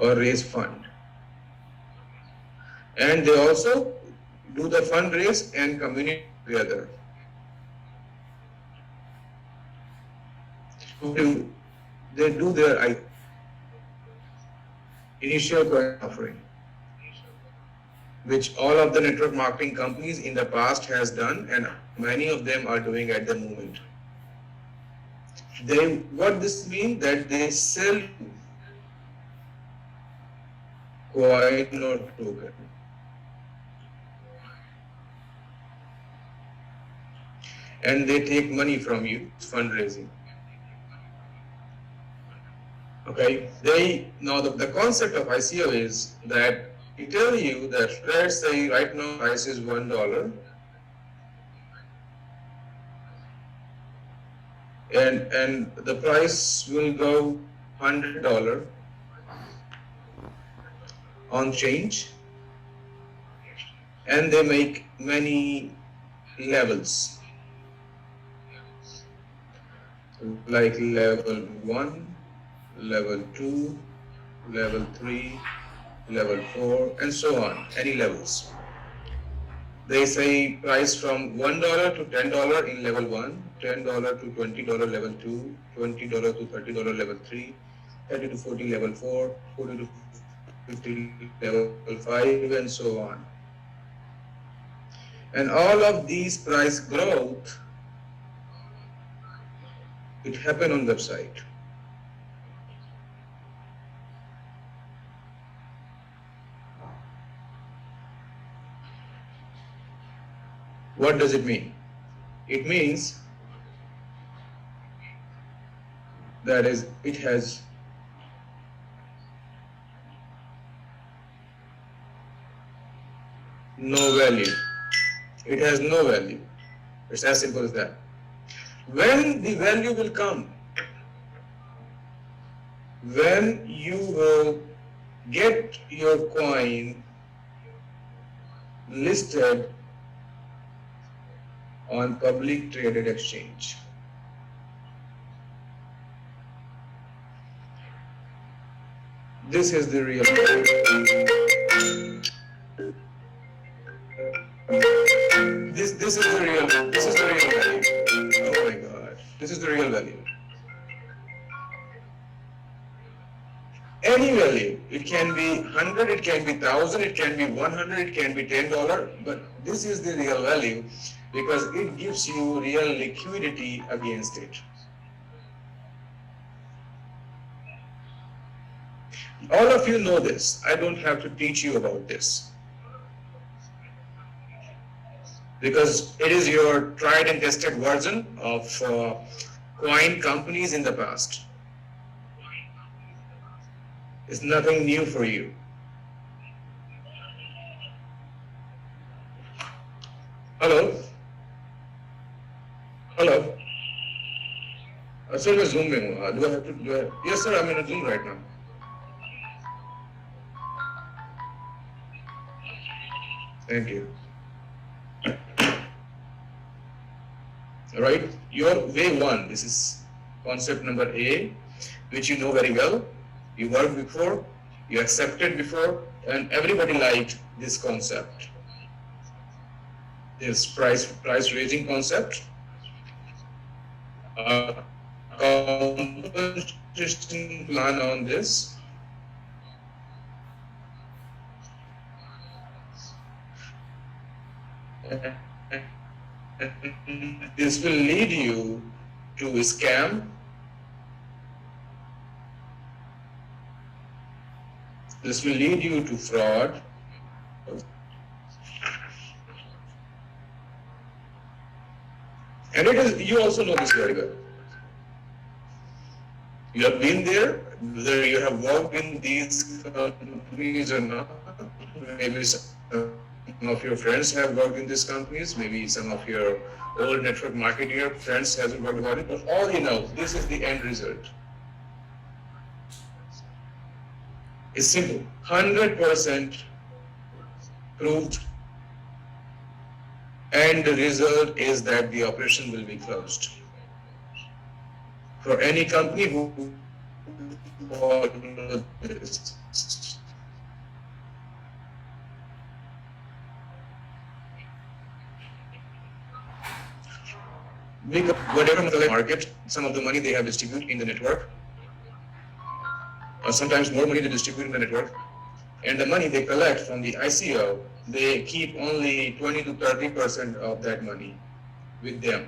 or raise fund. And they also do the fundraise and communicate together. They do their initial coin offering, which all of the network marketing companies in the past has done, and many of them are doing at the moment. What this means that they sell coin or token, and they take money from you, fundraising. Okay, now the concept of ICO is that we tell you that, let's say right now price is $1, and the price will go $100 on change, and they make many levels, like level 1, level 2, level 3, level 4, and so on, any levels. They say price from $1 to $10 in level 1, $10 to $20 level 2, $20 to $30 level 3, 30 to 40 level 4, 40 to 50 level 5, and so on. And all of these price growth, it happen on website. What does it mean? It means that it has no value. It has no value. It's as simple as that. When the value will come, when you will get your coin listed on public traded exchange. This is the real value. This is the real value. Oh my God, this is the real value. Any value, it can be 100, it can be 1,000, it can be 100, it can be $10, but this is the real value because it gives you real liquidity against it. All of you know this. I don't have to teach you about this, because it is your tried and tested version of coin companies in the past. It's nothing new for you. Hello? Hello? Sir, मैं Zoom में हूँ. Do I have to? Yes, sir. I'm in a Zoom right now. Thank you. All right. Your way one. This is concept number A, which you know very well. You worked before, you accepted before, and everybody liked this concept. This price raising concept. Compensation plan on this. This will lead you to a scam. This will lead you to fraud. And you also know this very well. You have been there, whether you have worked in these companies or not. Maybe some of your friends have worked in these companies, maybe some of your old network marketing friends haven't worked about it, but all you know, this is the end result. It's simple, 100% proved, and the result is that the operation will be closed. For any company who follows this. Because whatever market, some of the money they have distributed in the network, or sometimes more money they distribute in the network, and the money they collect from the ICO, they keep only 20 to 30% of that money with them.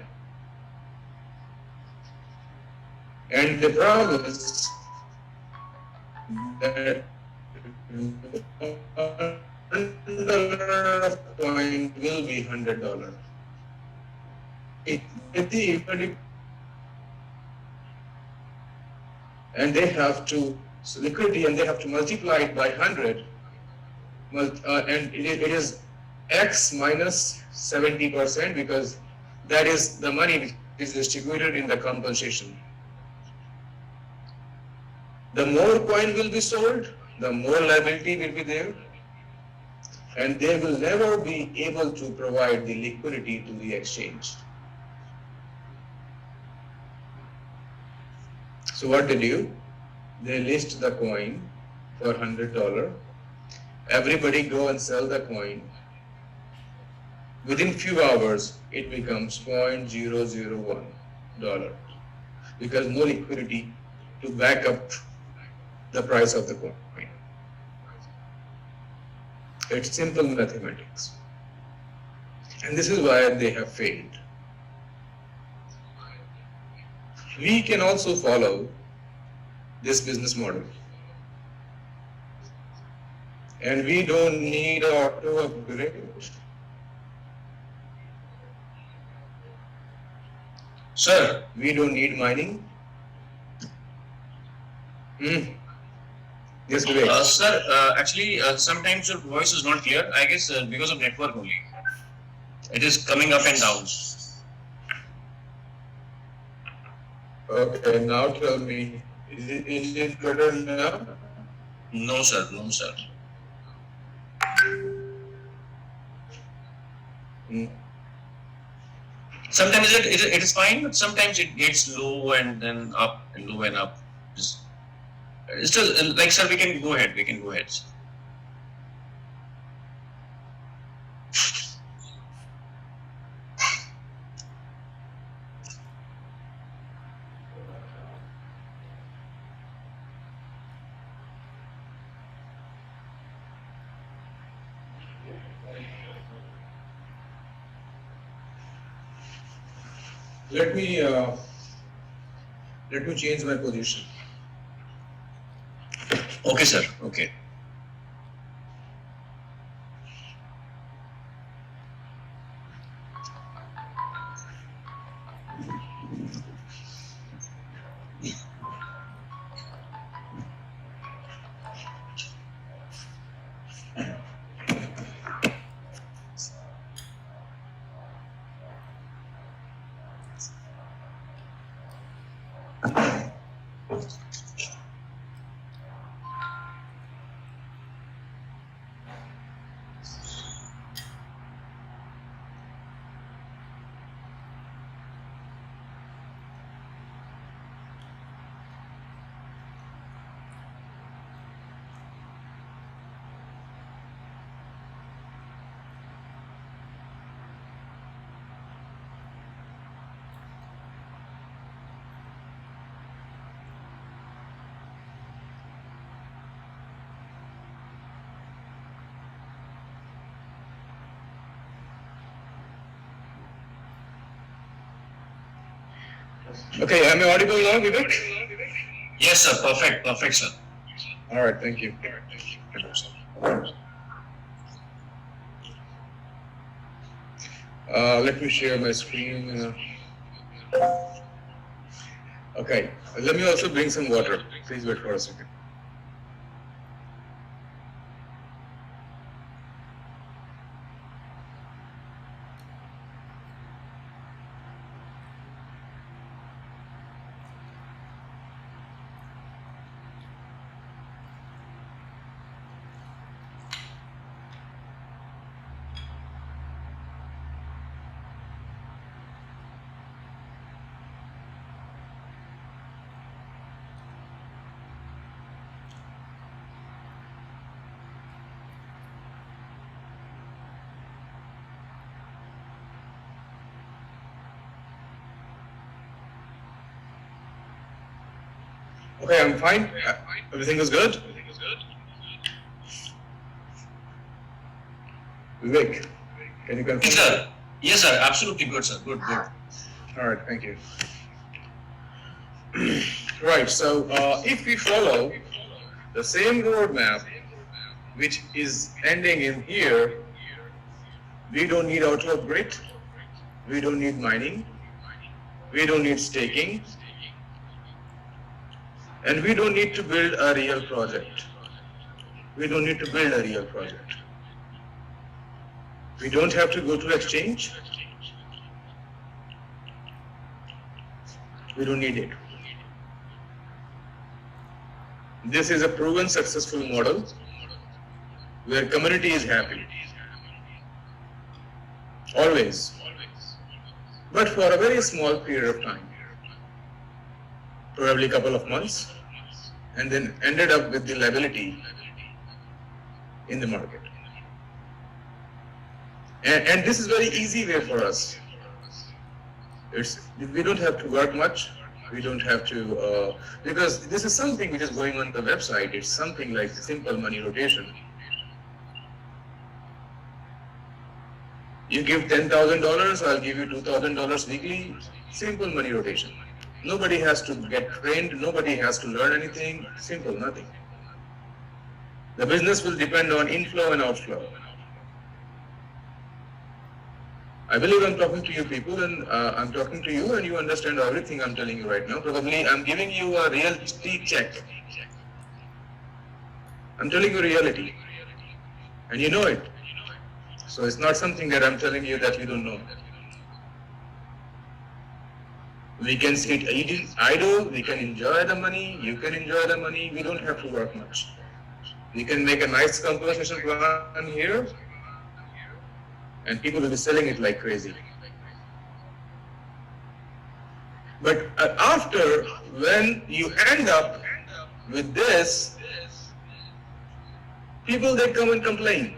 And the problem is that $1 of coin will be $100. And they have to liquidity, and they have to multiply it by 100, and it is x minus 70%, because that is the money which is distributed in the compensation. The more coin will be sold, the more liability will be there, and they will never be able to provide the liquidity to the exchange. So what they do? They list the coin for $100. Everybody go and sell the coin. Within few hours, it becomes $0.001, because no liquidity to back up the price of the coin. It's simple mathematics. And this is why they have failed. We can also follow this business model. And we don't need auto upgrade. Sir, we don't need mining. Yes, Vivek. Sir, actually, sometimes your voice is not clear. I guess because of network only. It is coming up and down. Okay, now tell me, is it better now? No, sir. No, sir. Sometimes it is fine, but sometimes it gets low and then up and low and up. Still, like, sir, we can go ahead. We can go ahead. Let me change my position. Okay, sir. Okay. Okay, am I audible now, Vivek? Yes, sir. Perfect. Perfect, sir. All right, thank you. Let me share my screen. Okay, let me also bring some water. Please wait for a second. Okay, I'm fine. Everything is good. Vivek, can you confirm? Yes, sir. Yes, sir. Absolutely good, sir. Good, good. All right, thank you. Right, so if we follow the same roadmap, which is ending in here, we don't need auto grid, we don't need mining, we don't need staking, and we don't need to build a real project. We don't need to build a real project. We don't have to go to exchange. We don't need it. This is a proven successful model where community is happy. Always. But for a very small period of time. Probably a couple of months. And then ended up with the liability in the market. And this is very easy way for us. We don't have to work much. We don't have to, because this is something which is going on the website. It's something like simple money rotation. You give $10,000, I'll give you $2,000 weekly. Simple money rotation. Nobody has to get trained. Nobody has to learn anything. Simple, nothing. The business will depend on inflow and outflow. I believe I'm talking to you people, and I'm talking to you, and you understand everything I'm telling you right now. Probably I'm giving you a reality check. I'm telling you reality, and you know it. So it's not something that I'm telling you that you don't know. We can sit idle, we can enjoy the money, you can enjoy the money, we don't have to work much. We can make a nice compensation plan here, and people will be selling it like crazy. But after, when you end up with this, people, they come and complain.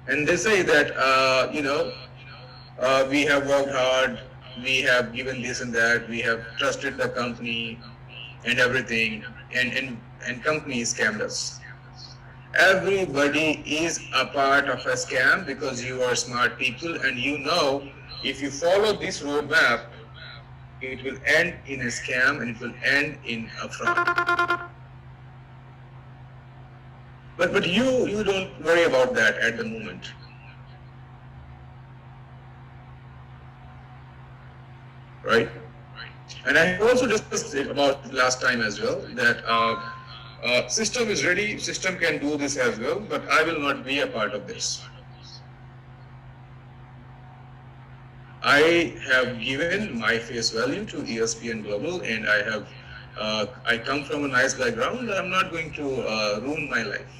And they say that, we have worked hard, we have given this and that, we have trusted the company and everything, and company scammed us. Everybody is a part of a scam because you are smart people, and you know if you follow this roadmap, it will end in a scam and it will end in a fraud. But you don't worry about that at the moment. Right? And I also discussed it about last time as well, that system is ready, system can do this as well, but I will not be a part of this. I have given my face value to ESPN Global, and I come from a nice background. I'm not going to ruin my life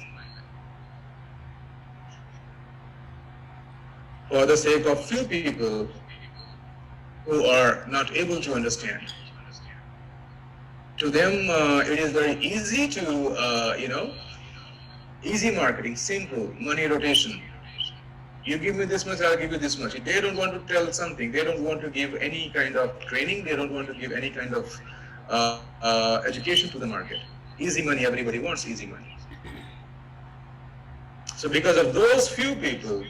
for the sake of few people who are not able to understand. To them, it is very easy to, easy marketing, simple, money rotation. You give me this much, I'll give you this much. They don't want to tell something. They don't want to give any kind of training. They don't want to give any kind of education to the market. Easy money, everybody wants easy money. So because of those few people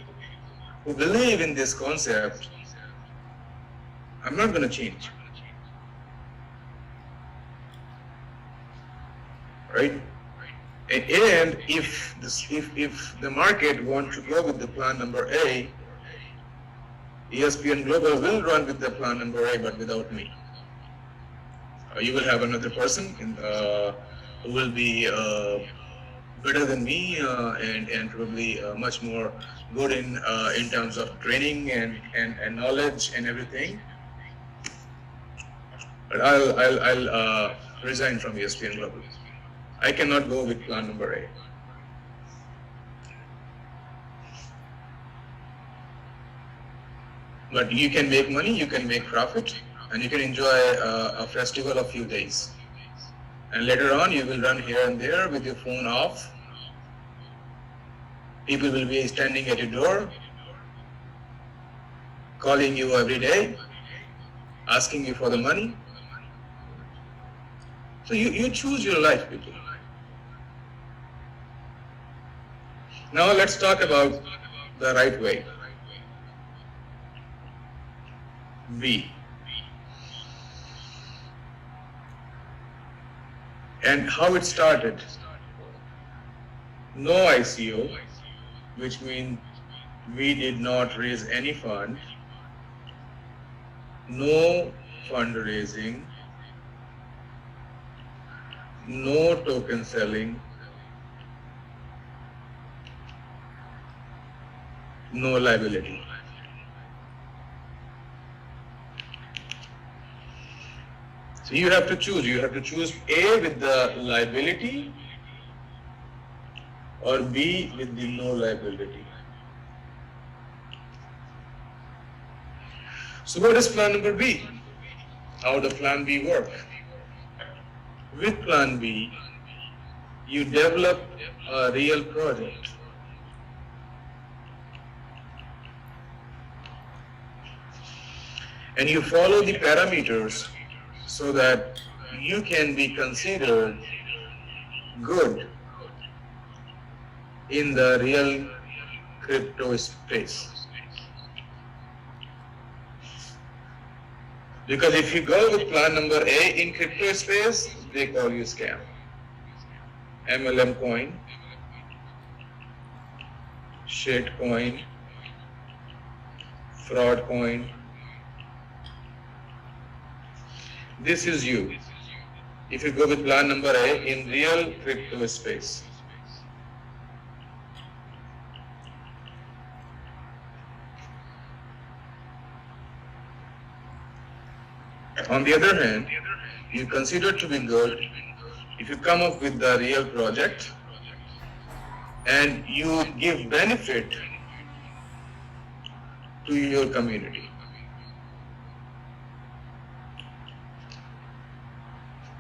who believe in this concept, I'm not going to change. Right? And if the market wants to go with the plan number A, ESPN Global will run with the plan number A, but without me. You will have another person who will be better than me and probably much more good in terms of training and knowledge and everything. But I'll resign from ESPN Global. I cannot go with plan number A. But you can make money, you can make profit, and you can enjoy a festival of few days. And later on, you will run here and there with your phone off. People will be standing at your door, calling you every day, asking you for the money. So you choose your life, people. Now let's talk about the right way. B. And how it started. No ICO, which means we did not raise any fund. No fundraising. No token selling. No liability. So you have to choose. You have to choose A with the liability or B with the no liability. So what is plan number B? How does plan B work? With plan B, you develop a real project. And you follow the parameters so that you can be considered good in the real crypto space. Because if you go with plan number A in crypto space, they call you scam. MLM coin, shit coin, fraud coin. This is you. If you go with plan number A in real crypto space. On the other hand, you consider to be good if you come up with the real project and you give benefit to your community.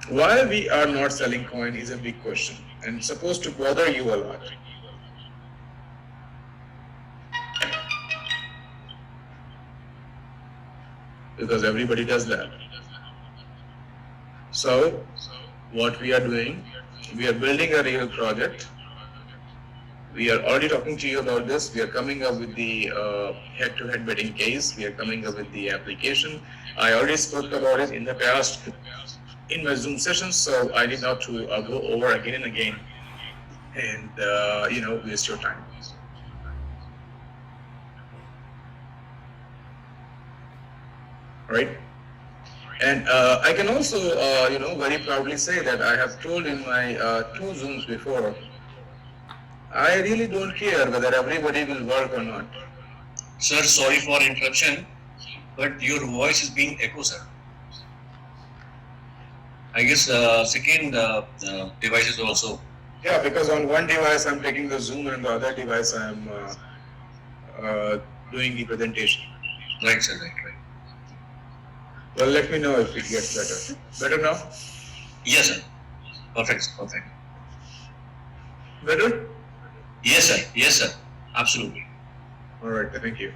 Why we are not selling coin is a big question and supposed to bother you a lot. Because everybody does that. So, what we are doing, we are building a real project. We are already talking to you about this. We are coming up with the head-to-head betting case. We are coming up with the application. I already spoke about it in the past in my Zoom sessions, so I need not to go over again and again and waste your time. Right? And I can also, very proudly say that I have told in my 2 Zooms before, I really don't care whether everybody will work or not. Sir, sorry for interruption, but your voice is being echoed, sir. I guess second device is also. Yeah, because on one device I'm taking the Zoom and the other device I'm doing the presentation. Right, sir, right. Well, let me know if it gets better. Better now? Yes, sir. Perfect. Better? Yes, sir. Absolutely. All right, thank you.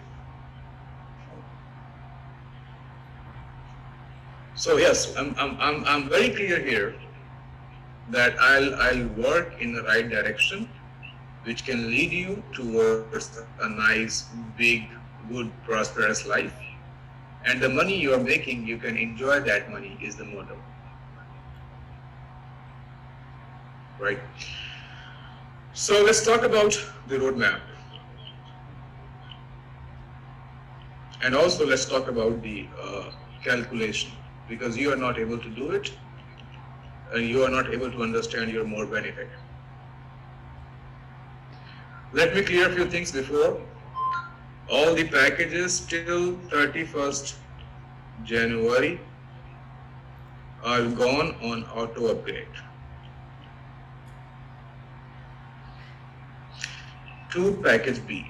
So yes, I'm very clear here that I'll work in the right direction, which can lead you towards a nice, big, good, prosperous life. And the money you are making, you can enjoy that money is the motto. Right? So let's talk about the roadmap. And also let's talk about the calculation, because you are not able to do it and you are not able to understand your more benefit. Let me clear a few things before. All the packages till 31st January are gone on auto upgrade. To package B.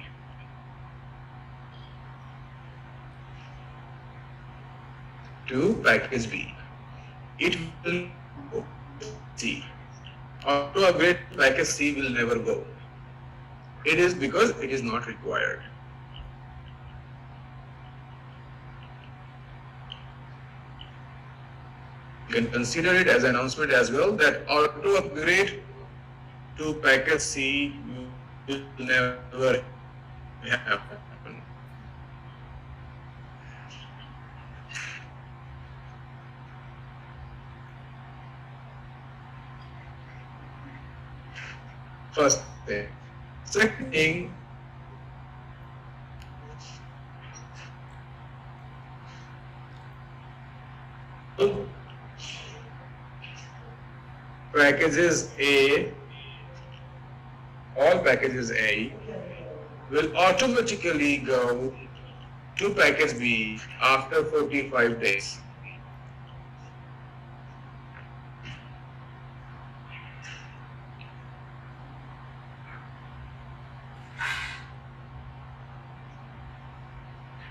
To package B. It will go C. Auto upgrade package C will never go. It is because it is not required. can consider it as an announcement as well that auto upgrade to package C will never happen. First thing. Second thing, packages A, all packages A will automatically go to package B after 45 days.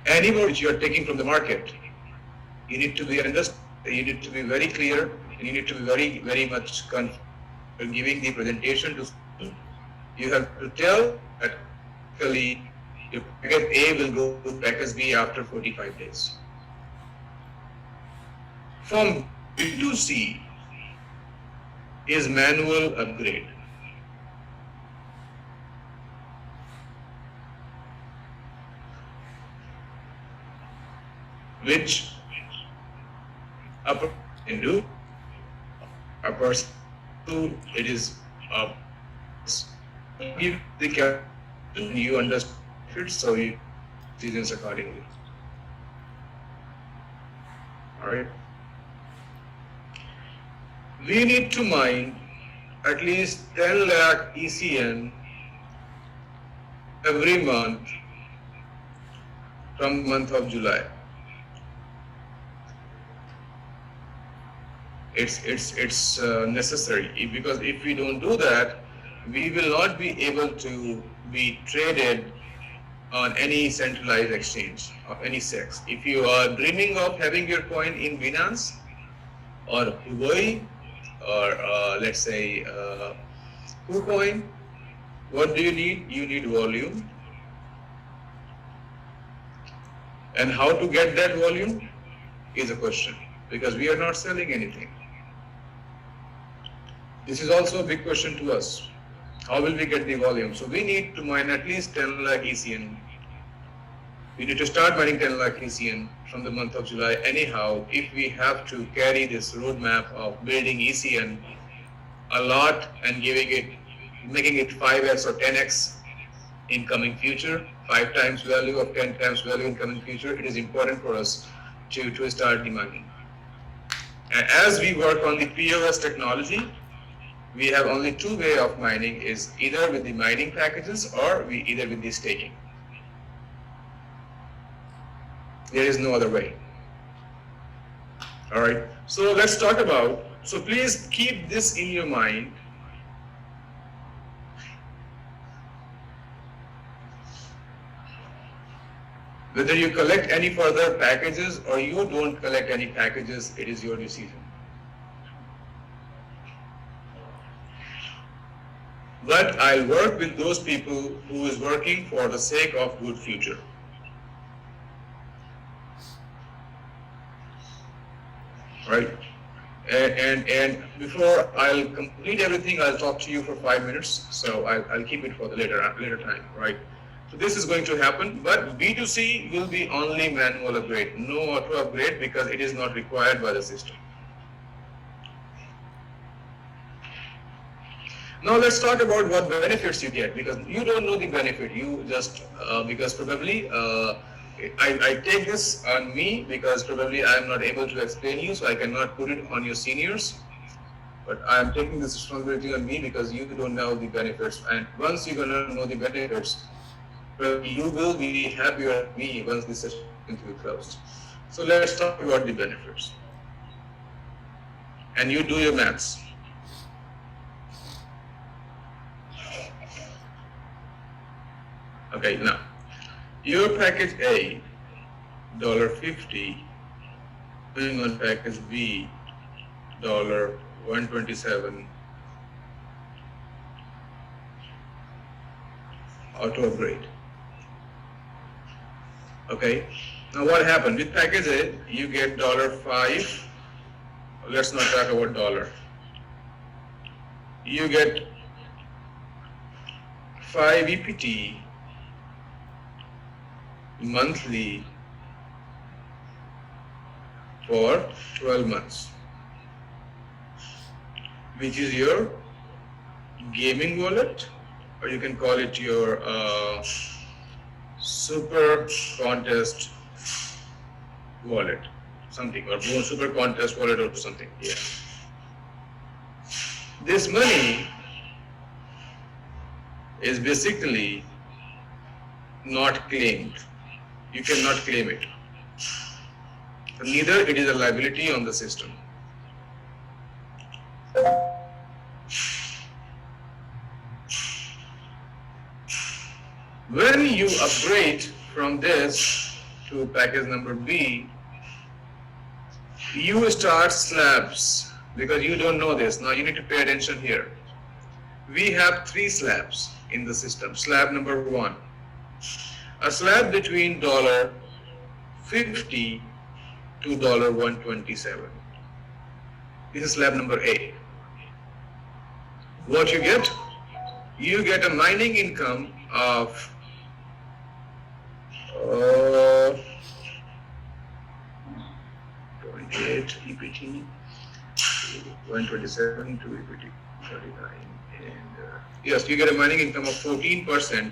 Any more which you are taking from the market, you need to be you need to be very clear, and you need to be very much giving the presentation to. You have to tell that your package A will go to package B after 45 days. From B to C is manual upgrade. Which a person can do. A person, it is give the captain, you understand it, so you decisions accordingly. All right. We need to mine at least 10 lakh ECN every month from the month of July. It's necessary, because if we don't do that, we will not be able to be traded on any centralized exchange of any sex. If you are dreaming of having your coin in Binance or Huobi or let's say KuCoin, what do you need? You need volume. And how to get that volume is a question, because we are not selling anything. This is also a big question to us. How will we get the volume? So we need to mine at least 10 lakh ECN. We need to start mining 10 lakh ECN from the month of July anyhow, if we have to carry this roadmap of building ECN a lot and making it 5x or 10x in coming future, 5 times value or 10 times value in coming future. It is important for us to start the mining. And as we work on the POS technology, we have only 2 ways of mining, is either with the mining packages or either with the staking. There is no other way. All right. So let's talk about, so please keep this in your mind. Whether you collect any further packages or you don't collect any packages, it is your decision. But I'll work with those people who is working for the sake of good future. Right? And before I'll complete everything, I'll talk to you for 5 minutes. So I'll keep it for the later time, right? So this is going to happen, but B2C will be only manual upgrade, no auto upgrade, because it is not required by the system. Now let's talk about what benefits you get, because you don't know the benefit. You just, because probably, I take this on me because probably I am not able to explain you, so I cannot put it on your seniors. But I am taking this responsibility on me because you don't know the benefits. And once you're gonna know the benefits, you will be happier at me once this session will be closed. So let's talk about the benefits. And you do your maths. Okay, now, your package A, $50, going on package B, $127, auto upgrade. Okay, now what happened? With package A, you get $5, let's not talk about dollar. You get 5 EPT monthly for 12 months, which is your gaming wallet, or you can call it your super contest wallet, something, or super contest wallet or something. Yeah. This money is basically not claimed. You cannot claim it. Neither it is a liability on the system. When you upgrade from this to package number B, you start slabs, because you don't know this. Now you need to pay attention here. We have 3 slabs in the system. Slab number 1, a slab between $50 to $127. This is slab number A. What you get? You get a mining income of 28 EPT, 127 to EPT 39, and yes, you get a mining income of 14%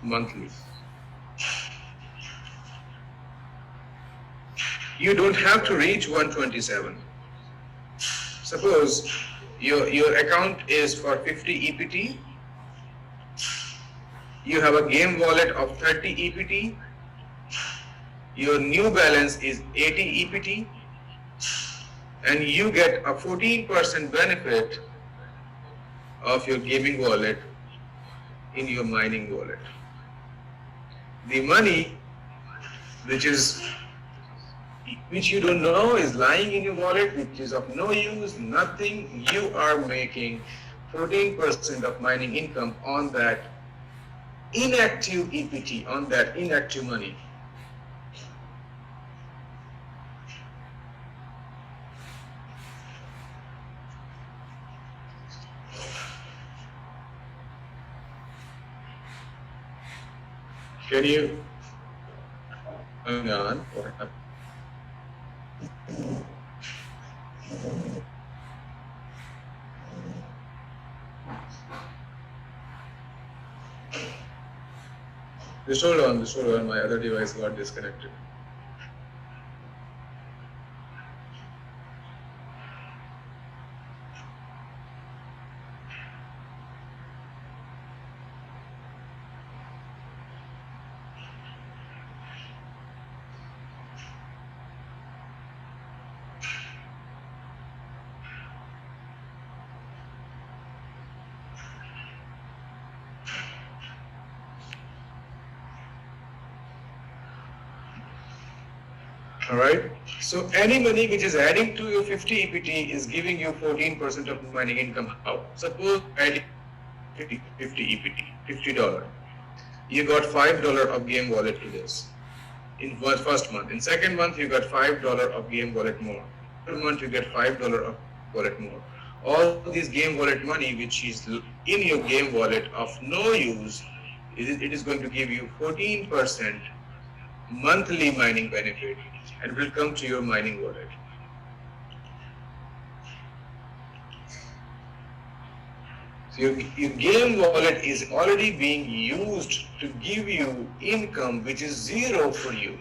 monthly. You don't have to reach 127. Suppose your account is for 50 EPT, you have a game wallet of 30 EPT, your new balance is 80 EPT, and you get a 14% benefit of your gaming wallet in your mining wallet. The money which you don't know is lying in your wallet, which is of no use, nothing, you are making 14% of mining income on that inactive EPT, on that inactive money. Can you hang on? Just hold on, my other device got disconnected. Alright, so any money which is adding to your 50 EPT is giving you 14% of mining income. How? Suppose adding 50 EPT, $50. You got $5 of game wallet to this in first month. In second month, you got $5 of game wallet more. Third month, you get $5 of wallet more. All this game wallet money which is in your game wallet of no use, it is going to give you 14% monthly mining benefit, and will come to your mining wallet. So your game wallet is already being used to give you income which is zero for you.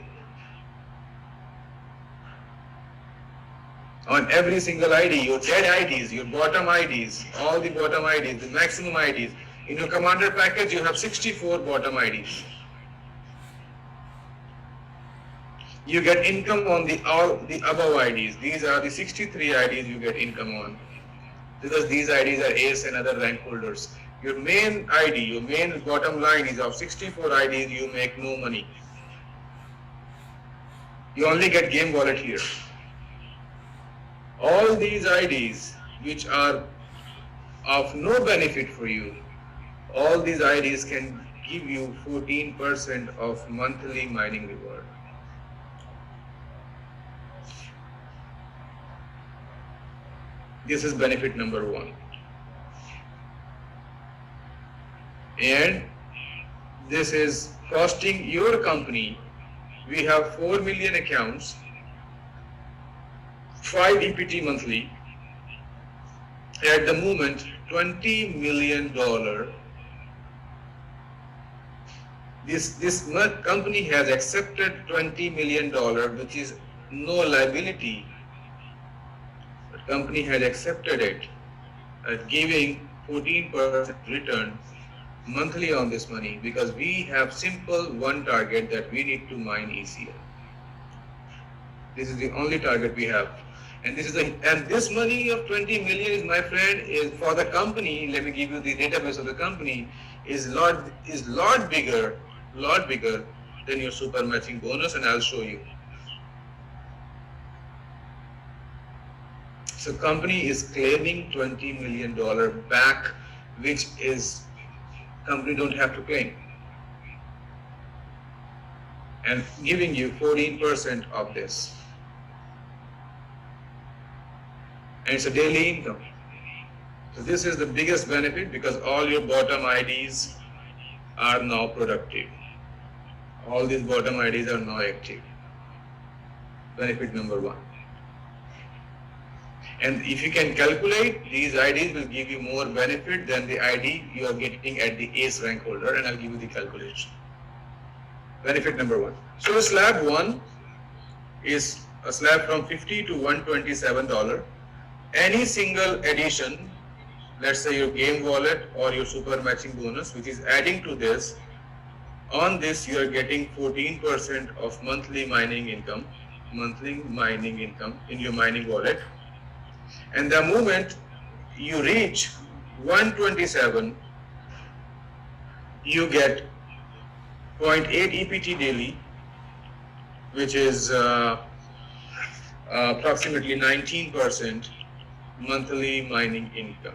On every single ID, your dead IDs, your bottom IDs, all the bottom IDs, the maximum IDs. In your commander package, you have 64 bottom IDs. You get income on all the above IDs. These are the 63 IDs you get income on, because these IDs are ace and other rank holders. Your main ID, your main bottom line is of 64 IDs, you make no money. You only get game wallet here. All these IDs which are of no benefit for you, all these IDs can give you 14% of monthly mining reward. This is benefit number 1. And this is costing your company. We have 4 million accounts, 5 EPT monthly. At the moment, $20 million. This company has accepted $20 million, which is no liability. The company has accepted it, giving 14% return monthly on this money, because we have simple one target that we need to mine ECL. This is the only target we have. And this money of 20 million is, my friend, is for the company. Let me give you the database of the company. Is lot bigger than your super matching bonus, and I'll show you. So company is claiming $20 million back, which is company don't have to claim, and giving you 14% of this. And it's a daily income. So this is the biggest benefit, because all your bottom IDs are now productive. All these bottom IDs are now active. Benefit number 1. And if you can calculate, these IDs will give you more benefit than the ID you are getting at the ACE rank holder, and I'll give you the calculation. Benefit number 1. So slab 1 is a slab from $50 to $127. Any single addition, let's say your game wallet or your super matching bonus, which is adding to this, on this you are getting 14% of monthly mining income in your mining wallet. And the moment you reach 127, you get 0.8 EPT daily, which is approximately 19% monthly mining income.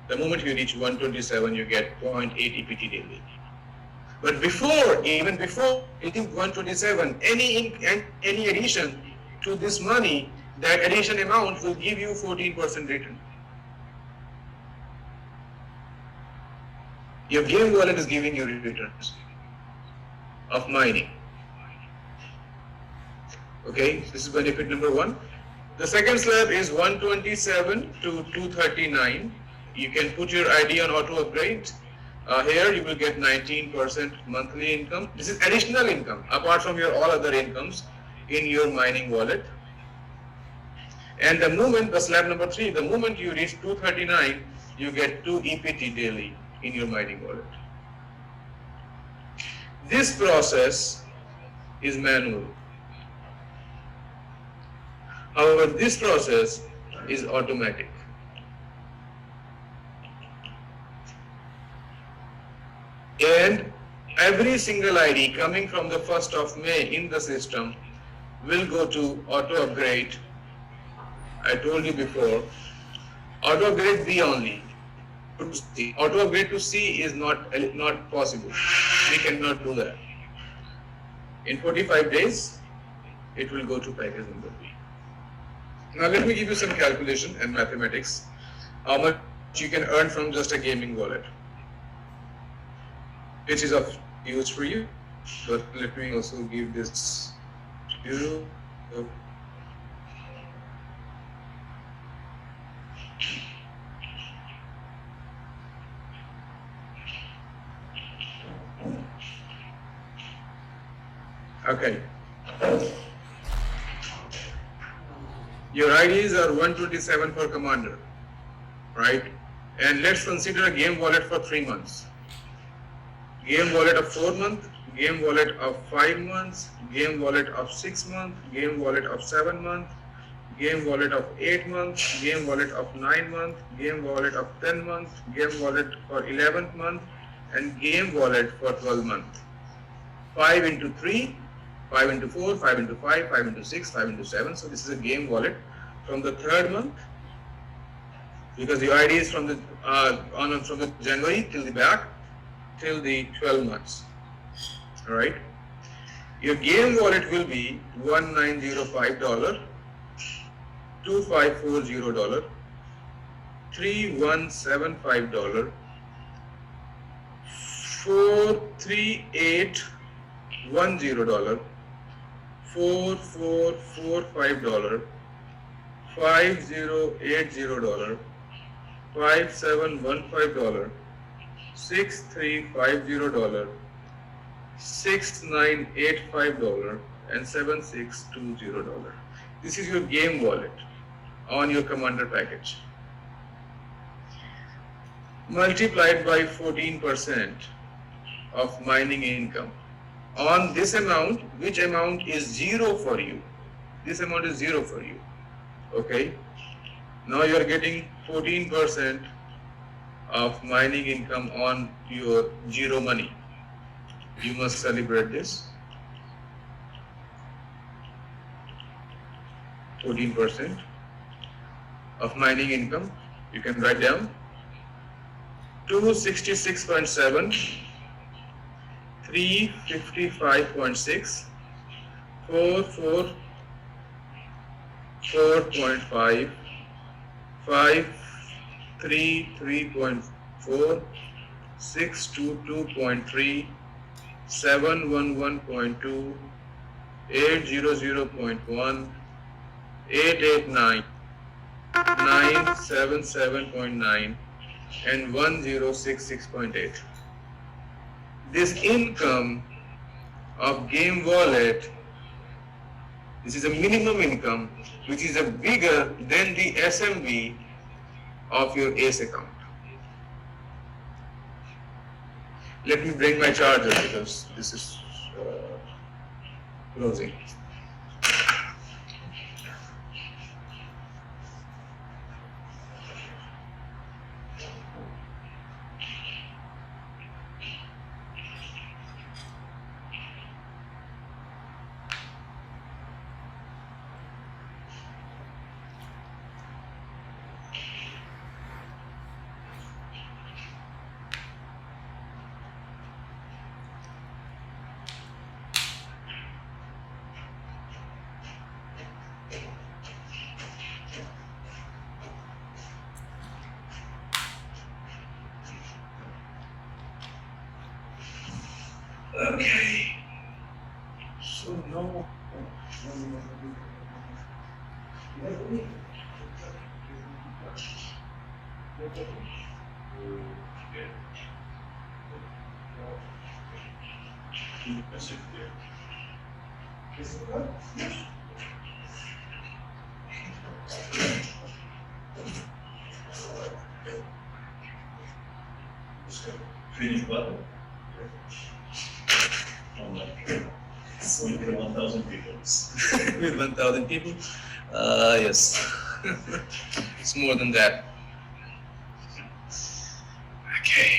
The moment you reach 127, you get 0.8 EPT daily. But even before hitting 127, any addition to this money, that addition amount will give you 14% return. Your game wallet is giving you returns of mining. Okay, this is benefit number 1. The second slab is 127 to 239. You can put your ID on auto upgrade. Here you will get 19% monthly income. This is additional income apart from your all other incomes in your mining wallet. And the slab number 3, the moment you reach 239, you get 2 EPT daily in your mining wallet. This process is manual. However, this process is automatic. And every single ID coming from the 1st of May in the system will go to auto upgrade. I told you before, auto upgrade B only. Auto upgrade to C is not possible. We cannot do that. In 45 days, it will go to package number B. Now let me give you some calculation and mathematics. How much you can earn from just a gaming wallet, which is of use for you. But let me also give this to you. Okay. Your IDs are 127 for commander, right? And let's consider a game wallet for 3 months. Game wallet of 4 months, game wallet of 5 months, game wallet of 6 months, game wallet of 7 months, game wallet of 8 months, game wallet of 9 months, game wallet of 10 months, game wallet for 11th month, and game wallet for 12 months. 5 into 3, 5 into 4, 5 into 5, 5 into 6, 5 into 7. So this is a game wallet from the 3rd month, because the ID is from the from the January till the back till the 12 months. All right. Your game wallet will be $1905, $2540, $3175, $43810, $4445, $5080, $5715, $6350, $6985, and $7620. This is your game wallet on your Commander package. Multiplied by 14% of mining income. On this amount, which amount is zero for you? This amount is zero for you. Okay. Now you are getting 14% of mining income on your zero money. You must celebrate this. 14% of mining income. You can write down 266.7, 355.6, 444.5, 533.4, 622.3, 711.2, 800.1, 889, 977.9, and 1066.8. This income of Game Wallet, this is a minimum income which is bigger than the SMB of your ACE account. Let me bring my charger because this is closing. Okay. So now. Finish well. With 1,000 people. With 1,000 people? Yes. It's more than that. Okay.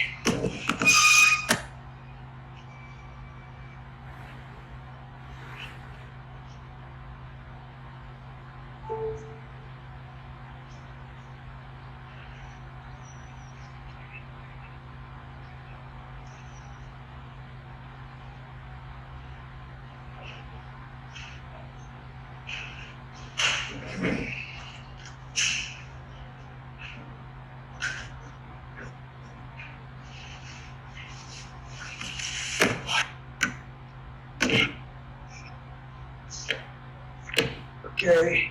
Okay,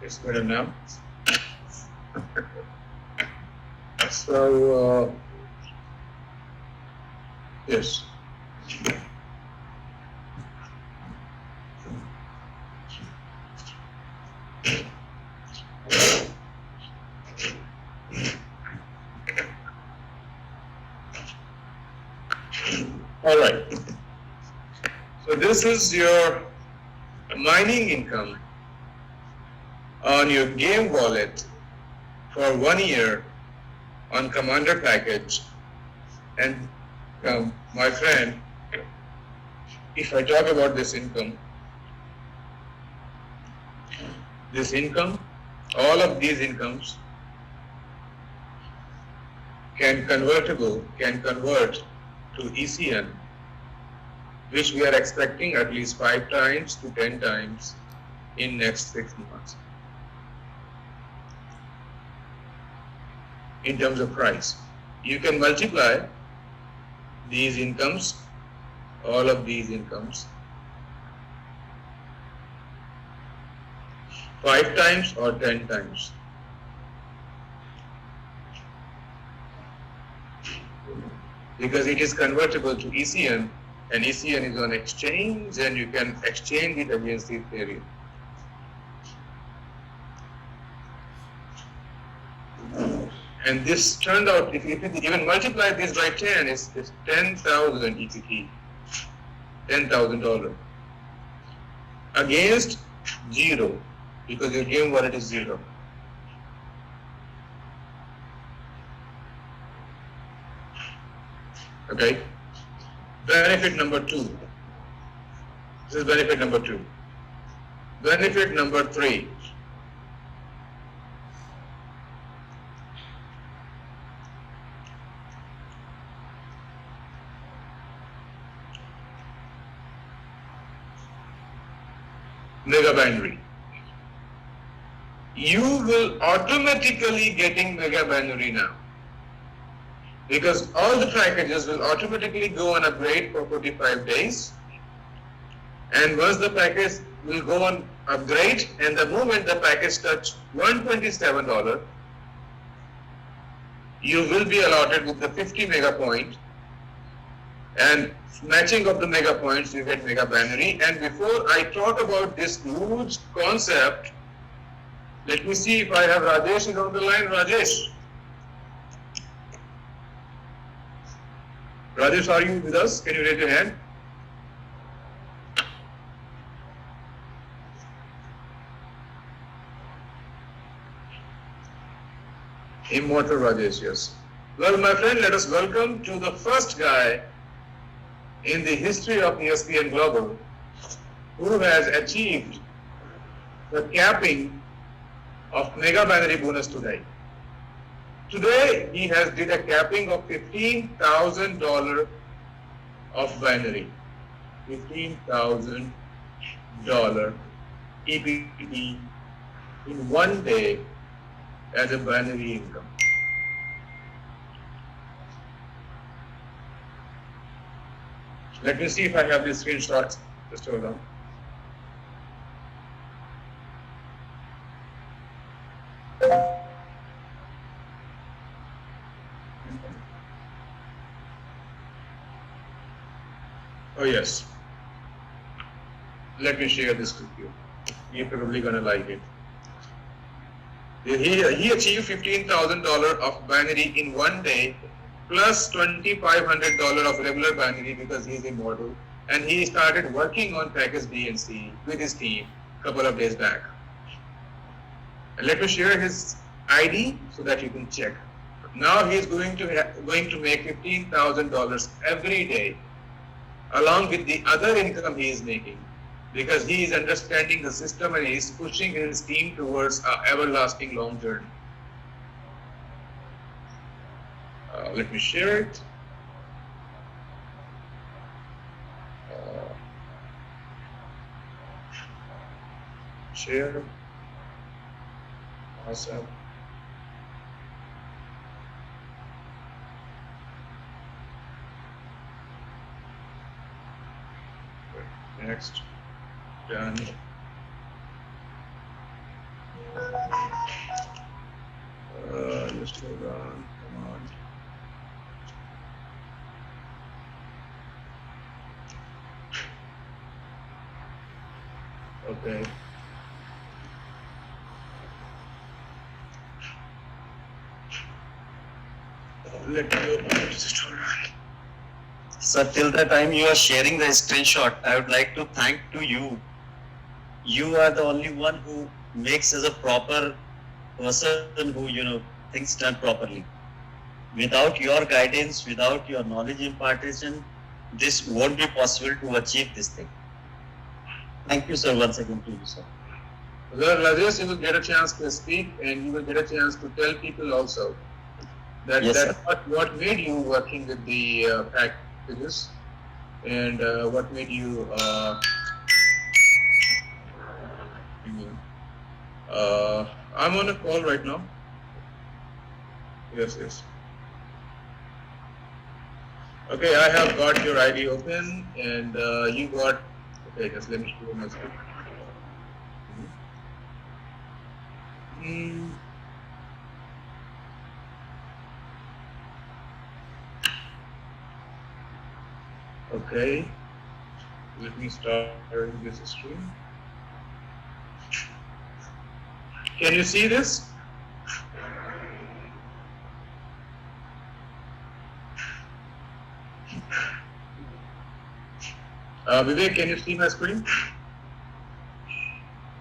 it's better now. So, yes. All right. So this is your mining income on your game wallet for 1 year on Commander package. And my friend, if I talk about this income, all of these incomes can convert to ECN, which we are expecting at least 5 times to 10 times in next 6 months. in terms of price. You can multiply these incomes, all of these incomes, 5 times or 10 times. Because it is convertible to ECN, and ECN is on exchange, and you can exchange it against Ethereum. And this turned out, if you even multiply this by 10, it's 10,000 ETH, $10,000 against 0, because your game wallet is 0. Okay. Benefit number 2. This is benefit number 2. Benefit number 3. Mega binary. You will automatically getting mega binary now, because all the packages will automatically go on upgrade for 45 days, and once the package will go on upgrade, and the moment the package touch $127, you will be allotted with the 50 mega point, and matching of the mega points you get mega binary. And before I talk about this huge concept, let me see if I have Rajesh is on the line. Rajesh, are you with us? Can you raise your hand? Immortal Rajesh, yes. Well, my friend, let us welcome to the first guy in the history of ESPN Global who has achieved the capping of mega binary bonus today. Today, he has did a capping of $15,000 of binary. $15,000 EPT in one day as a binary income. Let me see if I have these screenshots. Just hold on. Oh yes. Let me share this with you. You're probably gonna like it. He achieved $15,000 of binary in one day, plus $2,500 of regular binary because he's immortal, and he started working on package B and C with his team a couple of days back. And let me share his ID so that you can check. Now he is going to make $15,000 every day, along with the other income he is making, because he is understanding the system and he is pushing his team towards an everlasting long journey. Let me share it. Share. Awesome. Next. Done. Just hold on. Come on. Okay. Let me open it. Just hold on. So till the time you are sharing the screenshot, I would like to thank to you. You are the only one who makes us a proper person who things done properly. Without your guidance, without your knowledge impartation, this won't be possible to achieve this thing. Thank you, sir, once again to you, sir. Well, Rajesh, you will get a chance to speak, and you will get a chance to tell people also that Yes, sir. what made you working with the packages, and what made you I'm on a call right now. Yes. Okay, I have got your ID open, and you got. Okay, just let me show you my screen. Hmm. Okay, let me start sharing this screen. Can you see this? Vivek, can you see my screen?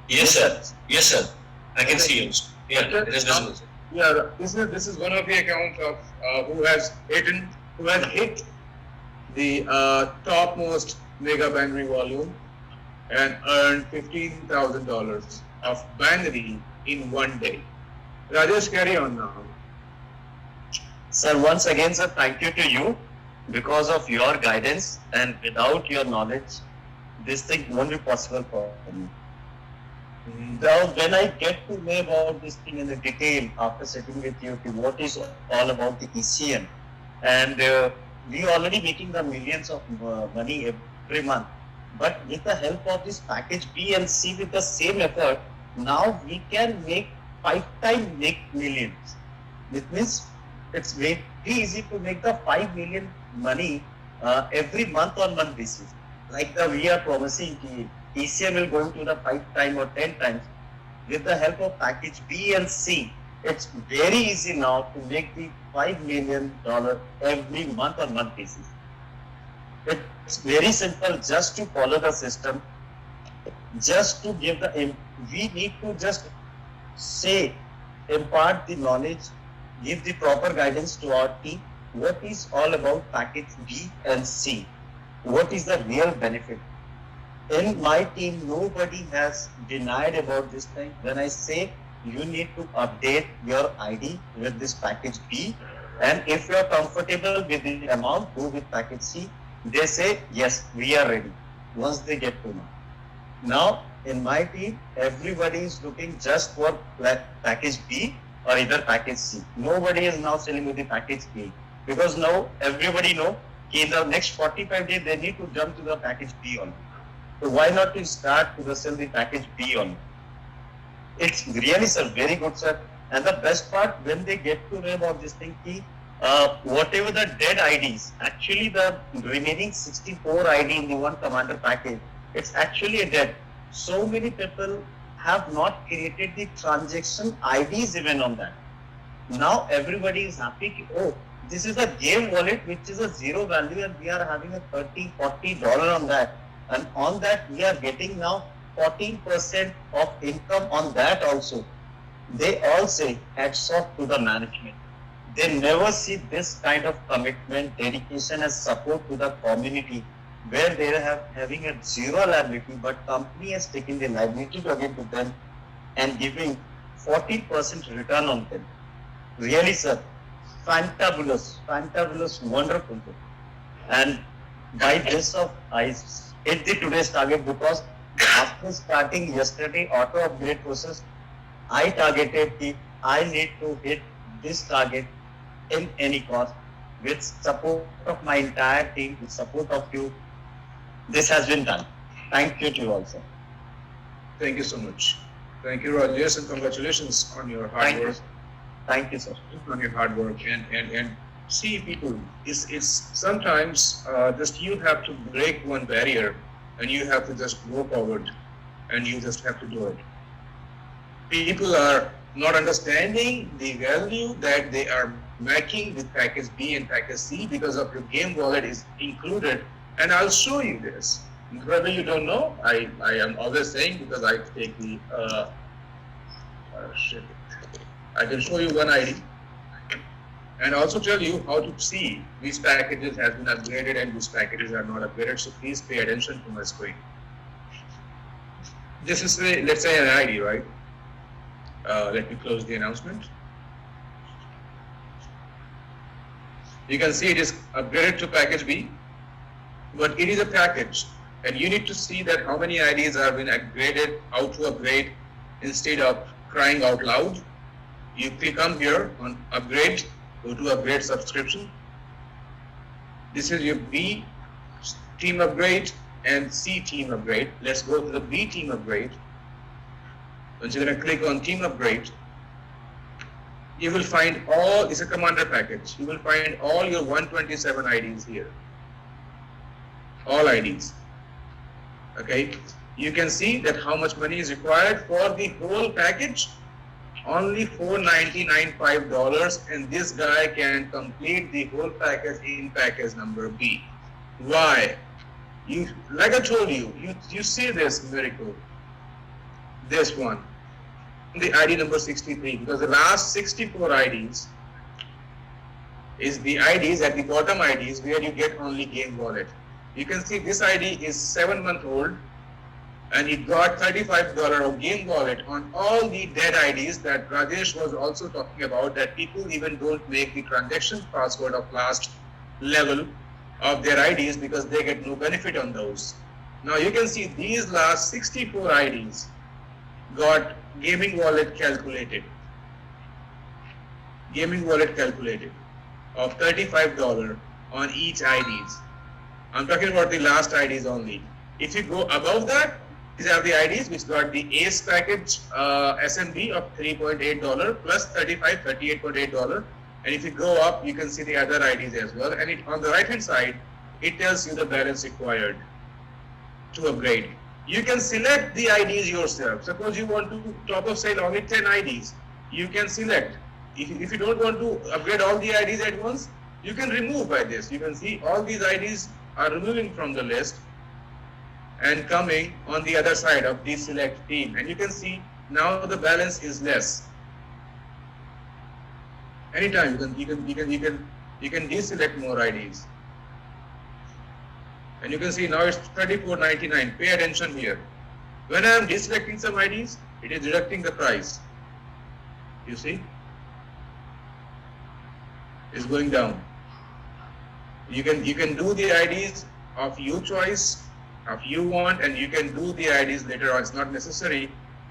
Yes, sir. Yes, sir. I can see it. Yeah, it is visible. Yeah, this is one of the accounts of who has hit the topmost mega binary volume and earned $15,000 of binary in one day. Rajesh, carry on now. Sir, once again, sir, thank you to you. Because of your guidance and without your knowledge, this thing won't be possible for me. Now, when I get to know about this thing in the detail after sitting with you, what is all about the ECM, and we already making the millions of money every month. But with the help of this package B and C, with the same effort, now we can make 5 times make millions. It means it's very easy to make the 5 million money every month on month basis. Like we are promising ECM will go to the 5 times or 10 times. With the help of package B and C, it's very easy now to make the $5 million every month on month basis. It's very simple, just to follow the system, just to give we need to just say, impart the knowledge, give the proper guidance to our team, what is all about package B and C, what is the real benefit. In my team, nobody has denied about this thing. When I say you need to update your ID with this package B, and if you are comfortable with the amount, go with package C. They say, yes, we are ready, once they get to know. Now, in my team, everybody is looking just for package B or either package C. Nobody is now selling with the package B, because now everybody know in the next 45 days, they need to jump to the package B only. So why not to start to sell the package B only? It's really, sir, very good, sir. And the best part, when they get to know about this thing, whatever the dead IDs, actually the remaining 64 ID in the one commander package, it's actually a dead. So many people have not created the transaction IDs even on that. Now everybody is happy, oh, this is a game wallet which is a zero value and we are having a $30, $40 on that. And on that we are getting now 14% of income on that also. They all say hats off to the management. They never see this kind of commitment, dedication and support to the community, where they are having a zero liability, but company has taken the liability to give to them and giving 40% return on them. Really, sir, fantabulous, wonderful. And by this of I hit the today's target, because after starting yesterday auto upgrade process, I targeted I need to hit this target in any cost. With support of my entire team, with support of you, this has been done. Thank you to you also. Thank you so much. Thank you, Rajesh, and congratulations on your hard work. Thank you, sir. On your hard work and see, people, it's sometimes just you have to break one barrier and you have to just go forward and you just have to do it. People are not understanding the value that they are making with package B and package C because of your game wallet is included. And I'll show you this. Whether you don't know, I am always saying, because I take the I can show you one ID and also tell you how to see which packages have been upgraded and which packages are not upgraded. So please pay attention to my screen. This is, let's say, an ID, right? Let me close the announcement. You can see it is upgraded to package B, but it is a package, and you need to see that how many IDs have been upgraded, how to upgrade, instead of crying out loud. You click on here on upgrade Go to upgrade subscription. This is your B team upgrade and C team upgrade. Let's go to the B team upgrade. Once you're going to click on team upgrade, you will find all, it's a commander package. You will find all your 127 IDs here. All IDs. Okay. You can see that how much money is required for the whole package. Only $499.5, and this guy can complete the whole package in package number B. Why? You, like I told you, you see this miracle, this one, the ID number 63, because the last 64 IDs is the IDs at the bottom IDs where you get only game wallet. You can see this ID is 7-month-old, and it got $35 of game wallet on all the dead IDs that Rajesh was also talking about, that people even don't make the transaction password of last level of their IDs because they get no benefit on those. Now you can see these last 64 IDs got gaming wallet calculated. Gaming wallet calculated of $35 on each IDs. I'm talking about the last IDs only. If you go above that, these are the IDs which got the ACE package SMB of $3.8 plus $38.8. And if you go up, you can see the other IDs as well. And it, on the right hand side, it tells you the balance required to upgrade. You can select the IDs yourself. Suppose you want to top up sale only 10 IDs. You can select. If you don't want to upgrade all the IDs at once, you can remove by this. You can see all these IDs are removing from the list and coming on the other side of the select team, and you can see now the balance is less. Anytime you can deselect more IDs, and you can see now it's $34.99. Pay attention here. When I am deselecting some IDs, it is deducting the price. You see, it's going down. You can do the IDs of your choice, if you want, and you can do the IDs later on. It's not necessary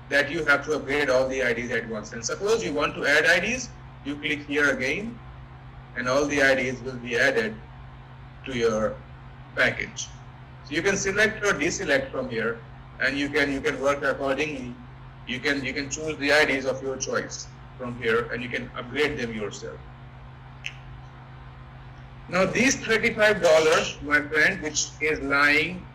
that you have to upgrade all the IDs at once. And suppose you want to add IDs, you click here again, and all the IDs will be added to your package. So you can select or deselect from here, and you can work accordingly. You can choose the IDs of your choice from here, and you can upgrade them yourself. Now these $35, my friend, which is lying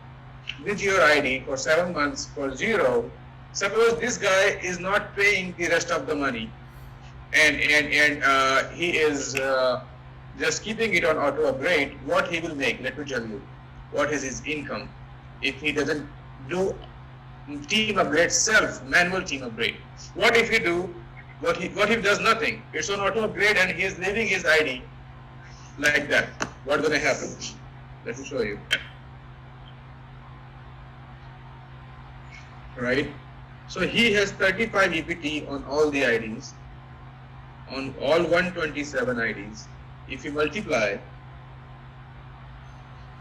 with your ID for 7 months for zero, suppose this guy is not paying the rest of the money, and he is just keeping it on auto upgrade, what he will make? Let me tell you, what is his income if he doesn't do team upgrade self, manual team upgrade. What if he do, what if he does nothing? It's on auto upgrade and he is leaving his ID like that. What's going to happen? Let me show you. Right? So he has 35 EPT on all the IDs, on all 127 IDs. If you multiply,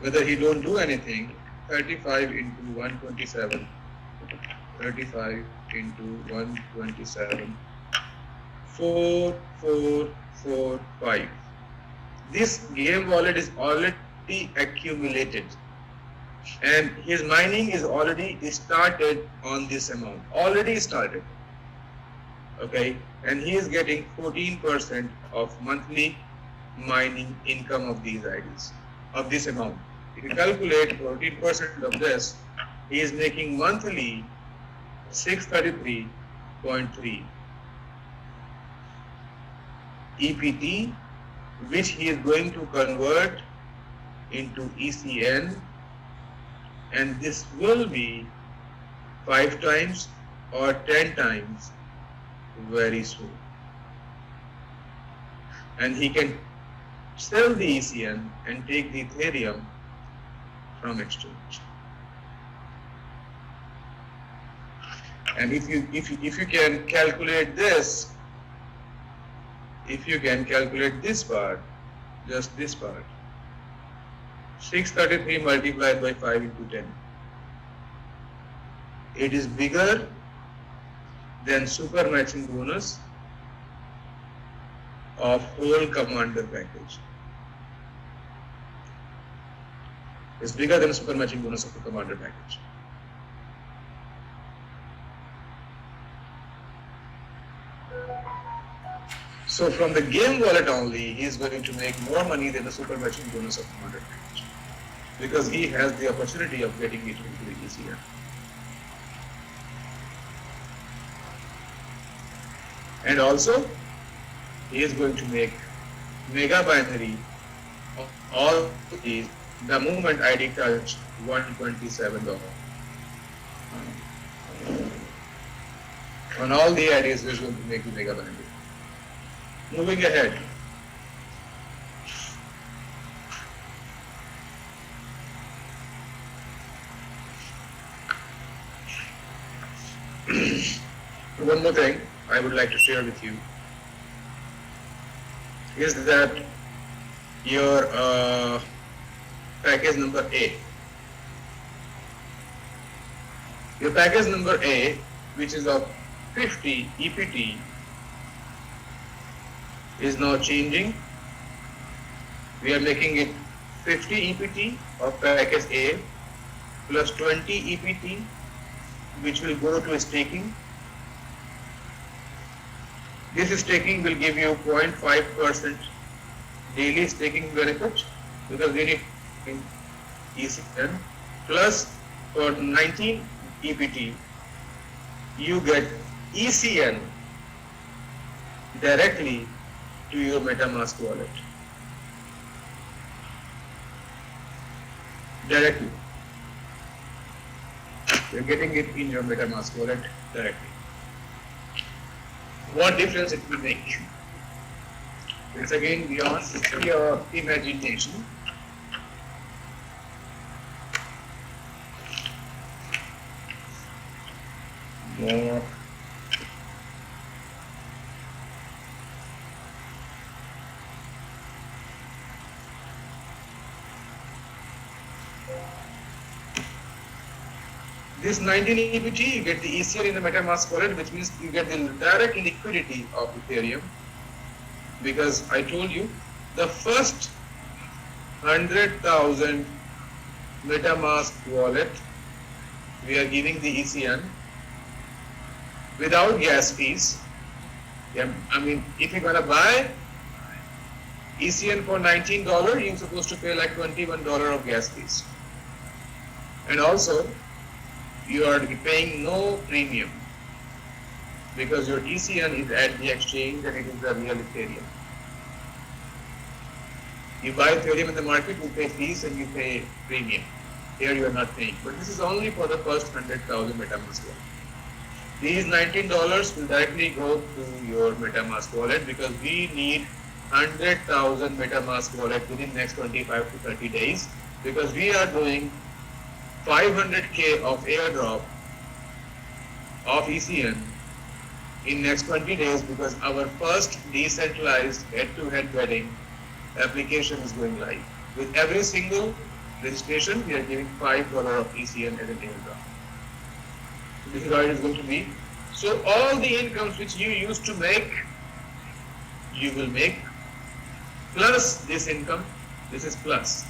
whether he don't do anything, 35 into 127, 35 into 127, 4445. This game wallet is already accumulated, and his mining is already started on this amount, already started. Okay, and he is getting 14% of monthly mining income of these IDs, of this amount. If you calculate 14% of this, he is making monthly 633.3 EPT, which he is going to convert into ECN, and this will be 5 times or 10 times very soon. And he can sell the ECN and take the Ethereum from exchange. And if you can calculate this, if you can calculate this part, just this part, 633 multiplied by 5 into 10. It is bigger than super matching bonus of whole commander package. It's bigger than the super matching bonus of the commander package. So from the game wallet only, he is going to make more money than the super matching bonus of commander package, because he has the opportunity of getting it into the ECN. And also, he is going to make mega binary of all these the moment ID touch $127. On all the IDs, he is going to make the mega binary. Moving ahead. One more thing I would like to share with you is that your package number A. Your package number A, which is of 50 EPT, is now changing. We are making it 50 EPT of package A plus 20 EPT, which will go to staking. This staking will give you 0.5% daily staking benefit, because we need ECN, plus for 19 EPT you get ECN directly to your MetaMask wallet. Directly. You're getting it in your MetaMask wallet directly. What difference it will make? It's again beyond your imagination. More. This 19 EPT, you get the ECN in the MetaMask wallet, which means you get the direct liquidity of Ethereum. Because I told you, the first 100,000 MetaMask wallet, we are giving the ECN without gas fees. Yeah, I mean, if you're gonna buy ECN for $19, you're supposed to pay like $21 of gas fees. And also, you are paying no premium, because your ECN is at the exchange and it is the real Ethereum. You buy Ethereum in the market, you pay fees and you pay premium. Here you are not paying. But this is only for the first 100,000 MetaMask wallet. These $19 will directly go to your MetaMask wallet, because we need 100,000 MetaMask wallet within next 25 to 30 days, because we are doing 500K of airdrop of ECN in next 20 days, because our first decentralized head-to-head betting application is going live. With every single registration, we are giving $5 of ECN as an airdrop. This is how it is going to be. So all the incomes which you used to make, you will make, plus this income, this is plus.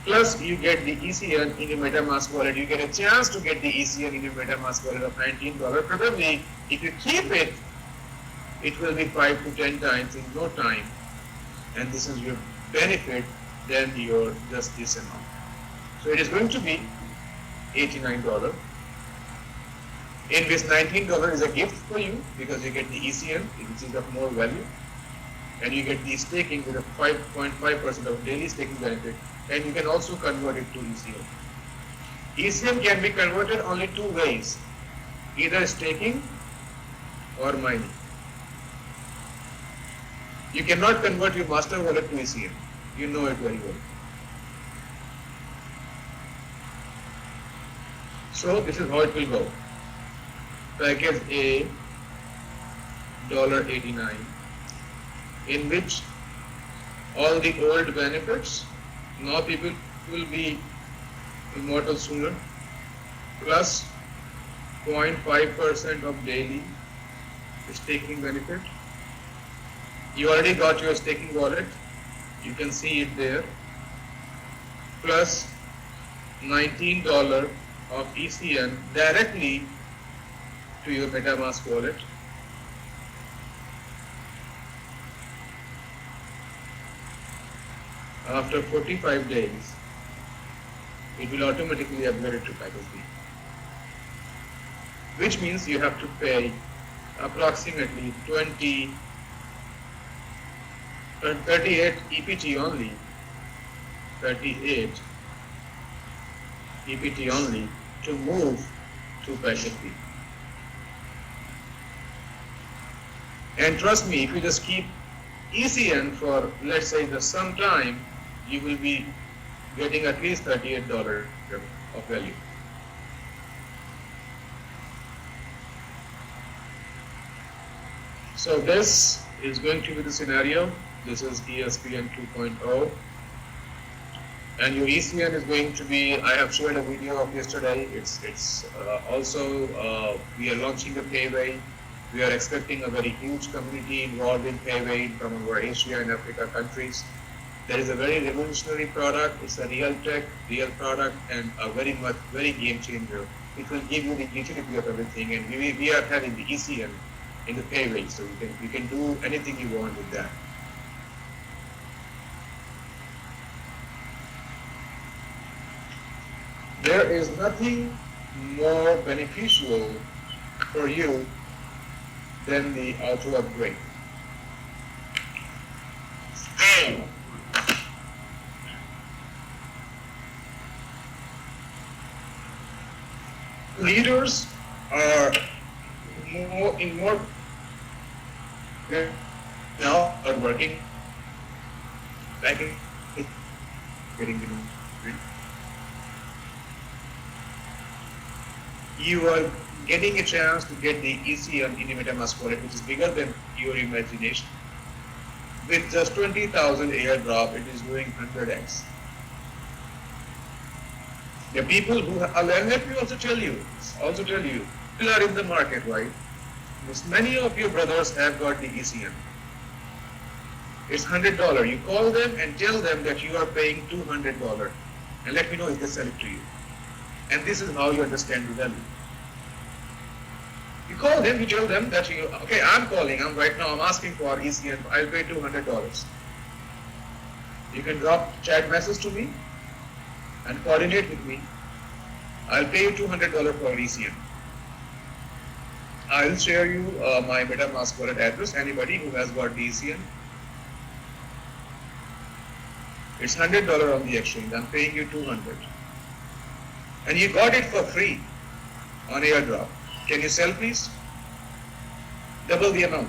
Plus you get the ECN in your MetaMask wallet. You get a chance to get the ECN in your MetaMask wallet of $19. Probably if you keep it, it will be 5 to 10 times in no time. And this is your benefit than your just this amount. So it is going to be $89. In which $19 is a gift for you, because you get the ECN, which is of more value, and you get the staking with a 5.5% of daily staking benefit, and you can also convert it to ECN. ECN can be converted only two ways, either staking or mining. You cannot convert your master wallet to ECN. You know it very well. So this is how it will go. Package A, $89, in which all the old benefits, now people will be immortal sooner, plus 0.5% of daily staking benefit, You already got your staking wallet. You can see it there. Plus $19 of ECN directly to your MetaMask wallet. After 45 days, it will automatically upgrade it to package B. Which means you have to pay approximately 38 EPT only, 38 EPT only to move to package B. And trust me, if you just keep ECN for, let's say, the some time, you will be getting at least $38 of value. So this is going to be the scenario. This is ESPN 2.0. And your ECN is going to be, I have shared a video of yesterday. It's also, we are launching a Payway. We are expecting a very huge community involved in Payway from our Asia and Africa countries. There is a very revolutionary product. It's a real tech, real product, and a very game changer. It will give you the utility of everything, and we are having the ECN in the Payway, so you can do anything you want with that. There is nothing more beneficial for you than the auto upgrade. Leaders are more now are working back in getting the you are getting a chance to get the ECN in the MetaMask wallet, which is bigger than your imagination. With just 20,000 airdrop, it is doing 100x. The people who let me also tell you, people are in the market, right? Because many of your brothers have got the ECN. It's $100. You call them and tell them that you are paying $200, and let me know if they sell it to you. And this is how you understand the value. You call them, you tell them that okay, I'm asking for ECN, I'll pay $200. You can drop chat message to me and coordinate with me. I'll pay you $200 for ECN. I'll share you my MetaMask wallet address. Anybody who has got the ECN, it's $100 on the exchange. I'm paying you $200, and you got it for free on airdrop. Can you sell, please? Double the amount.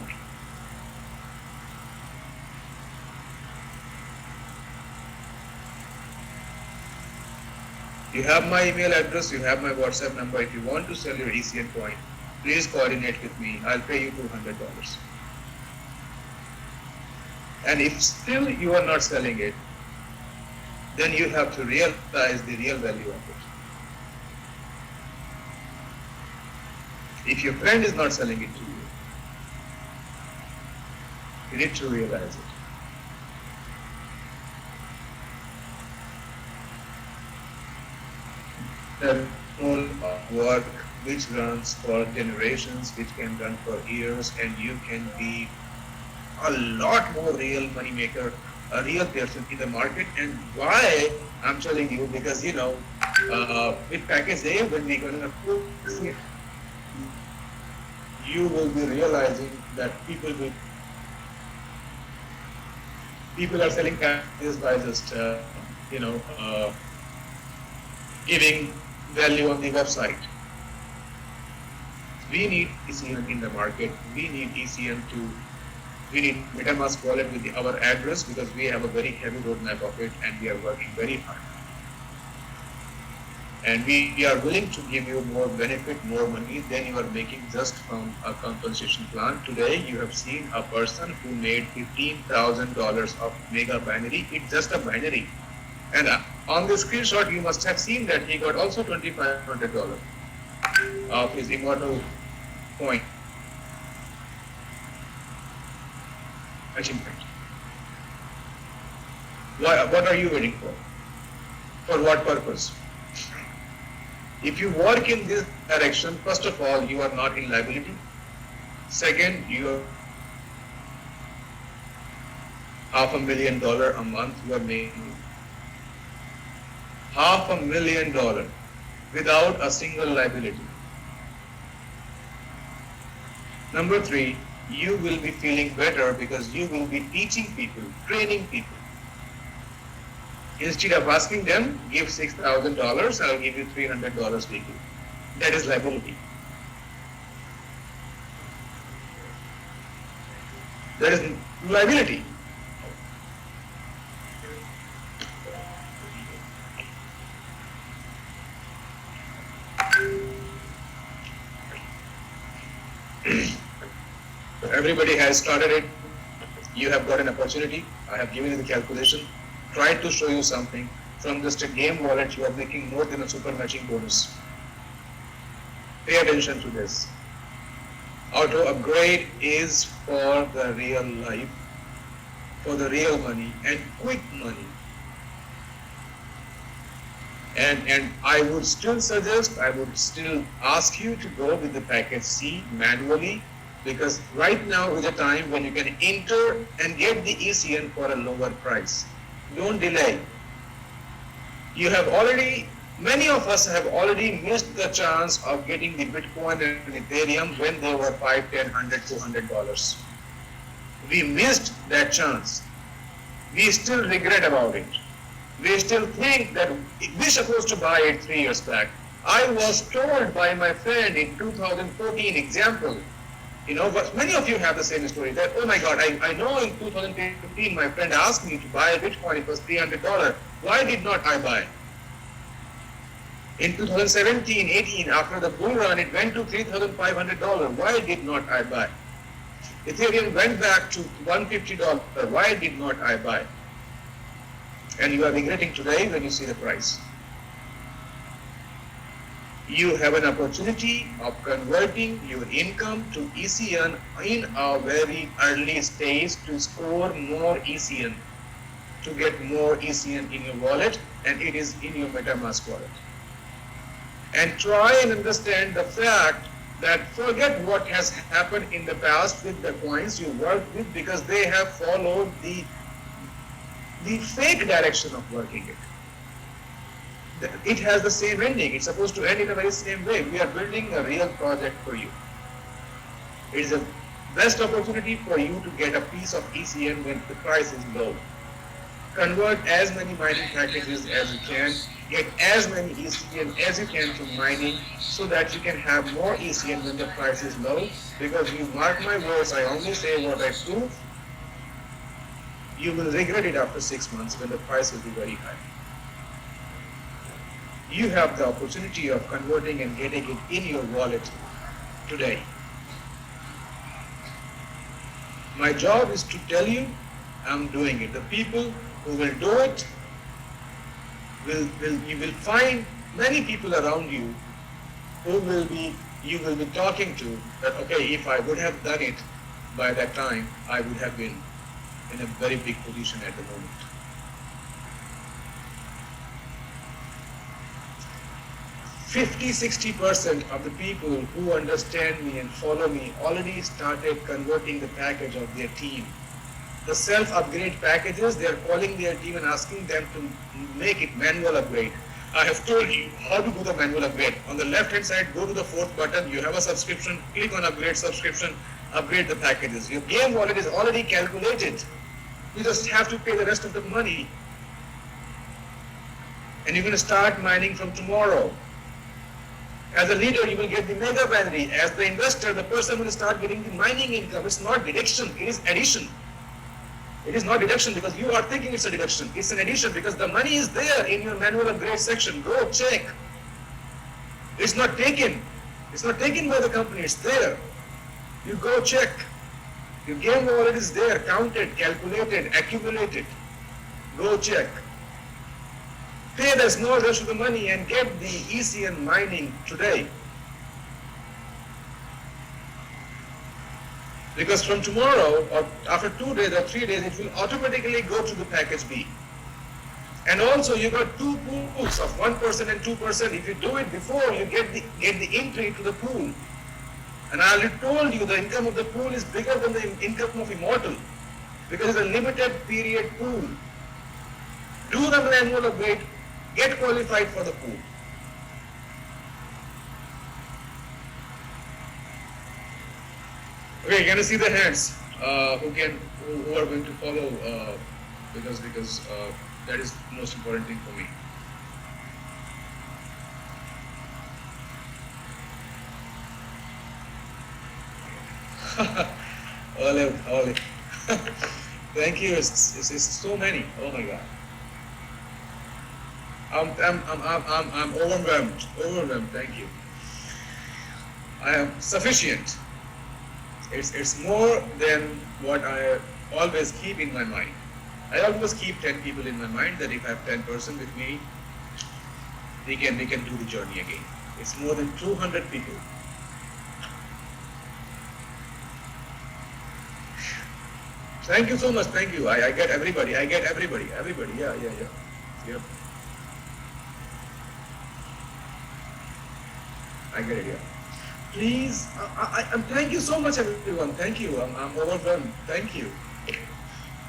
You have my email address, you have my WhatsApp number. If you want to sell your ECN coin, please coordinate with me. I'll pay you $200. And if still you are not selling it, then you have to realize the real value of it. If your friend is not selling it to you, you need to realize it. The whole work which runs for generations, which can run for years, and you can be a lot more real money maker, a real person in the market. And why I'm telling you, because with package A, when we're gonna put it, you will be realizing that people are selling packages by just giving value on the website. We need ECN in the market. We need MetaMask wallet with our address, because we have a very heavy roadmap of it, and we are working very hard. And we are willing to give you more benefit, more money than you are making just from a compensation plan. Today, you have seen a person who made $15,000 of mega binary. It's just a binary. And on the screenshot, you must have seen that he got also $2,500 of his immortal coin. achievement. What are you waiting for? For what purpose? If you work in this direction, first of all, you are not in liability. Second, you are $500,000 a month you are making. $500,000 without a single liability. Number three, you will be feeling better because you will be teaching people, training people. Instead of asking them, give $6,000, I'll give you $300 weekly. That is liability. That is liability. Everybody has started it. You have got an opportunity. I have given you the calculation. Tried to show you something. From just a game wallet, you are making more than a super matching bonus. Pay attention to this. Auto upgrade is for the real life, for the real money and quick money. And I would still suggest, I would still ask you to go with the package C manually, because right now is a time when you can enter and get the ECN for a lower price. Don't delay. You have already, many of us have already missed the chance of getting the Bitcoin and Ethereum when they were $5, $10, $100, $200. We missed that chance. We still regret about it. We still think that we're supposed to buy it 3 years back. I was told by my friend in 2014, example, but many of you have the same story that, oh my God, I know in 2015 my friend asked me to buy a Bitcoin, it was $300. Why did not I buy? In 2017, 18, after the bull run, it went to $3,500. Why did not I buy? Ethereum went back to $150. Why did not I buy? And you are regretting today when you see the price. You have an opportunity of converting your income to ECN in a very early stage to score more ECN, to get more ECN in your wallet, and it is in your MetaMask wallet. And try and understand the fact that forget what has happened in the past with the coins you worked with, because they have followed the fake direction of working it. It has the same ending. It's supposed to end in a very same way. We are building a real project for you. It is a best opportunity for you to get a piece of ECN when the price is low. Convert as many mining packages as you can. Get as many ECN as you can to mining so that you can have more ECN when the price is low. Because you mark my words, I only say what I prove. You will regret it after 6 months when the price will be very high. You have the opportunity of converting and getting it in your wallet today. My job is to tell you, I'm doing it. The people who will do it, you will find many people around you who you will be talking to that, okay, if I would have done it by that time, I would have been in a very big position at the moment. $50–60% of the people who understand me and follow me already started converting the package of their team. The self-upgrade packages, they are calling their team and asking them to make it manual upgrade. I have told you how to do the manual upgrade. On the left-hand side, go to the 4th button. You have a subscription. Click on upgrade subscription. Upgrade the packages. Your game wallet is already calculated. You just have to pay the rest of the money. And you're going to start mining from tomorrow. As a leader, you will get the mega binary. As the investor, the person will start getting the mining income. It's not deduction, it is addition. It is not deduction because you are thinking it's a deduction. It's an addition because the money is there in your manual upgrade section. Go check. It's not taken. It's not taken by the company. It's there. You go check. Your game wallet is there, counted, calculated, accumulated. Go check. Pay the small rest of the money and get the ECN mining today. Because from tomorrow or after 2 days or 3 days, it will automatically go to the package B. And also you got two pools of 1% and 2%. If you do it before, you get the entry to the pool. And I already told you the income of the pool is bigger than the income of Immortal because it's a limited period pool. Do the manual upgrade, get qualified for the pool. Okay, can you see the hands? Who are going to follow? Because that is the most important thing for me. Olive. Thank you. It's so many. Oh my God. I'm overwhelmed. Overwhelmed. Thank you. I am sufficient. It's more than what I always keep in my mind. I always keep 10 people in my mind that if I have 10 person with me, we can do the journey again. It's more than 200 people. Thank you so much. Thank you. I get everybody. Everybody. Yeah. Yep. I get it. Yeah. Please. Thank you so much, everyone. Thank you. I'm overwhelmed. Thank you.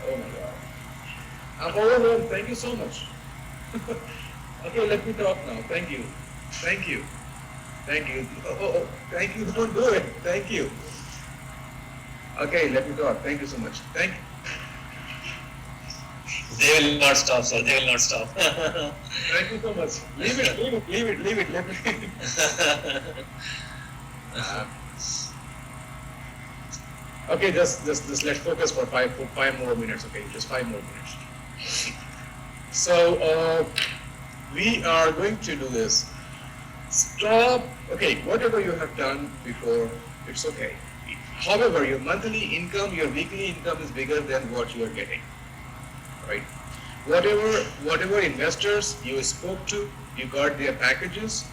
Oh my God. I'm overwhelmed. Thank you so much. Okay, let me talk now. Thank you. Thank you. Thank you. Oh, thank you. Don't do it. Thank you. Okay, let me talk. Thank you so much. Thank you. They will not stop, sir. They will not stop. Thank you so much. Leave it. Let me. Okay, just let's focus for five more minutes. Okay, just 5 more minutes. So we are going to do this. Stop. Okay, whatever you have done before, it's okay. However, your monthly income, your weekly income is bigger than what you are getting, right? Whatever investors you spoke to, you got their packages.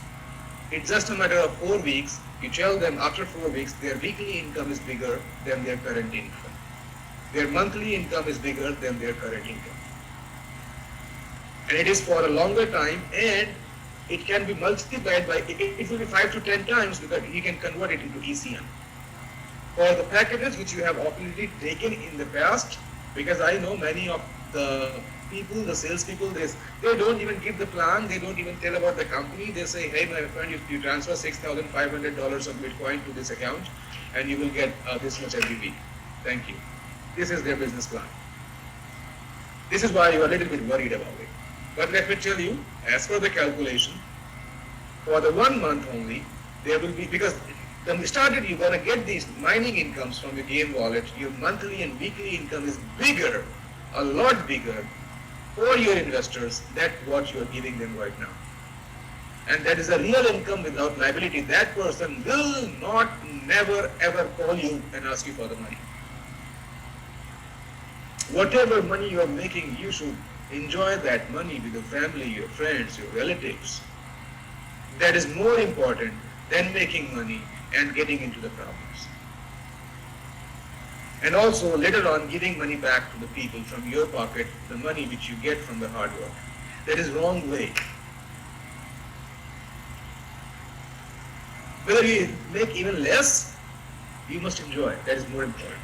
It's just a matter of 4 weeks. You tell them after 4 weeks, their weekly income is bigger than their current income. Their monthly income is bigger than their current income. And it is for a longer time, and it can be multiplied by, it will be 5 to 10 times because you can convert it into ECM. For the packages which you have already taken in the past, because I know many of the people, the salespeople, they don't even give the plan, they don't even tell about the company. They say, hey my friend, if you transfer $6,500 of Bitcoin to this account and you will get this much every week. Thank you. This is their business plan. This is why you are a little bit worried about it. But let me tell you, as per the calculation, for the 1 month only, there will be, because when we started, you're going to get these mining incomes from your game wallet. Your monthly and weekly income is bigger, a lot bigger for your investors than what you're giving them right now. And that is a real income without liability. That person will not, never, ever call you and ask you for the money. Whatever money you are making, you should enjoy that money with your family, your friends, your relatives. That is more important than making money and getting into the problems. And also later on giving money back to the people from your pocket, the money which you get from the hard work. That is wrong way. Whether you make even less, you must enjoy. That is more important.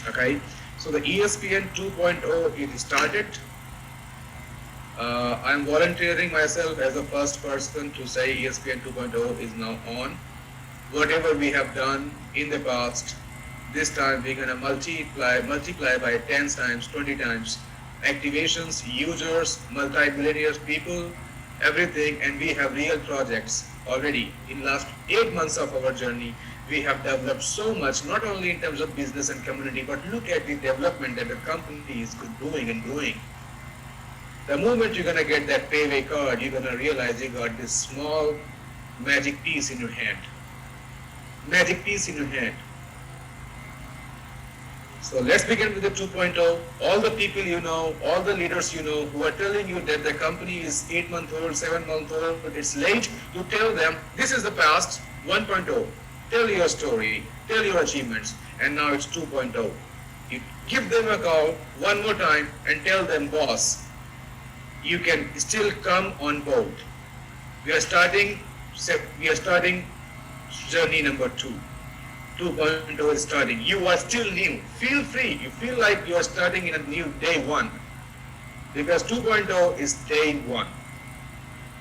Okay, so the ESPN 2.0 is started. I am volunteering myself as the first person to say ESPN 2.0 is now on. Whatever we have done in the past, this time we're going to multiply by 10 times, 20 times. Activations, users, multi-millionaires, people, everything, and we have real projects already. In last 8 months of our journey, we have developed so much, not only in terms of business and community, but look at the development that the company is doing and growing. The moment you're going to get that payway card, you're going to realize you got this small magic piece in your hand. Magic piece in your hand. So let's begin with the 2.0. All the people you know, all the leaders you know who are telling you that the company is 8 months old, 7 months old, but it's late, you tell them this is the past 1.0. tell your story, tell your achievements, and now it's 2.0. You give them a call one more time and tell them, boss, you can still come on board. We are starting journey number 2. 2.0 is starting. You are still new. Feel free. You feel like you are starting in a new day 1. Because 2.0 is day 1.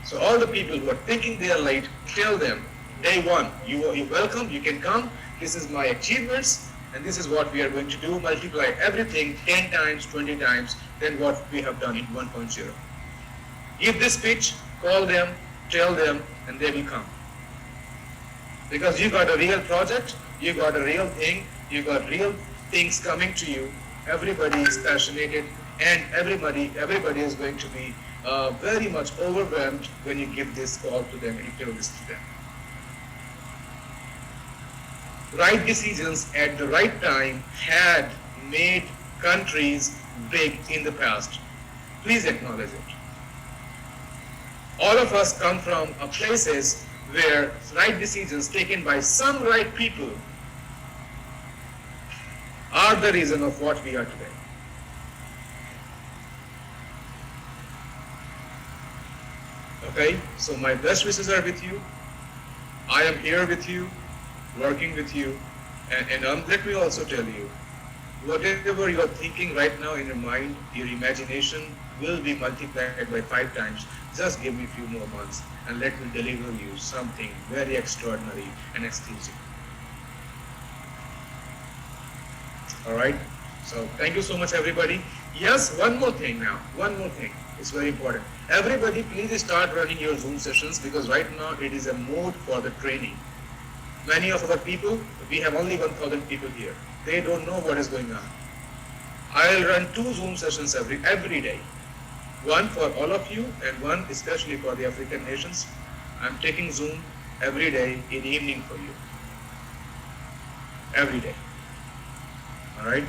So all the people who are thinking they are late, tell them, day 1, you're welcome, you can come. This is my achievements, and this is what we are going to do. Multiply everything 10 times, 20 times than what we have done in 1.0. Give this pitch, call them, tell them, and they will come. Because you got a real project, you got a real thing, you got real things coming to you. Everybody is passionate, and everybody is going to be very much overwhelmed when you give this call to them and you tell this to them. Right decisions at the right time had made countries big in the past. Please acknowledge it. All of us come from places where right decisions taken by some right people are the reason of what we are today. Okay, so my best wishes are with you. I am here with you, working with you, and let me also tell you, whatever you are thinking right now in your mind, your imagination will be multiplied by 5 times. Just give me a few more months and let me deliver you something very extraordinary and exclusive. Alright, so thank you so much everybody. Yes, one more thing now, one more thing. It's very important. Everybody please start running your Zoom sessions, because right now it is a mode for the training. Many of our people, we have only 1,000 people here. They don't know what is going on. I'll run 2 Zoom sessions every day. One for all of you and one especially for the African nations. I'm taking Zoom every day in the evening for you. Every day. Alright?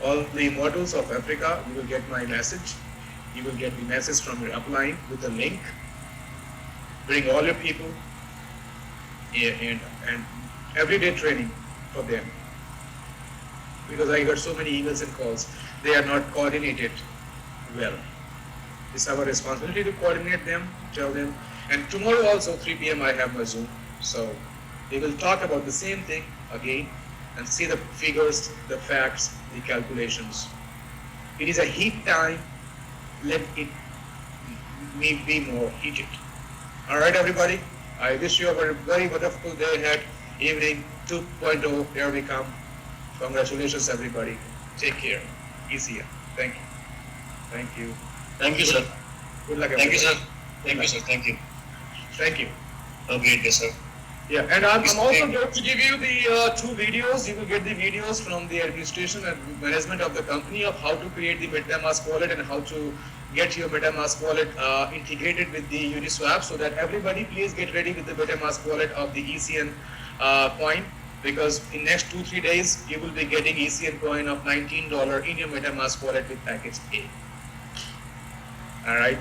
All the immortals of Africa, you will get my message. You will get the message from your upline with the link. Bring all your people and everyday training for them. Because I got so many emails and calls, they are not coordinated well. It's our responsibility to coordinate them, tell them. And tomorrow also 3 p.m. I have my Zoom. So we will talk about the same thing again and see the figures, the facts, the calculations. It is a heat time. Let it be more heated. Alright everybody, I wish you a very wonderful day ahead. Evening 2.0, here we come. Congratulations everybody. Take care. Easier. Thank you. Thank you. Thank you, sir. Good luck Thank everybody. you, sir. Thank you, sir. Thank you. Thank you. Have a great day, sir. Yeah, and I'm also going to give you the 2 videos. You will get the videos from the administration and management of the company of how to create the MetaMask wallet and how to get your MetaMask wallet integrated with the Uniswap, so that everybody please get ready with the MetaMask wallet of the ECN coin, because in next 2-3 days you will be getting ECN coin of $19 in your MetaMask wallet with package A. Alright.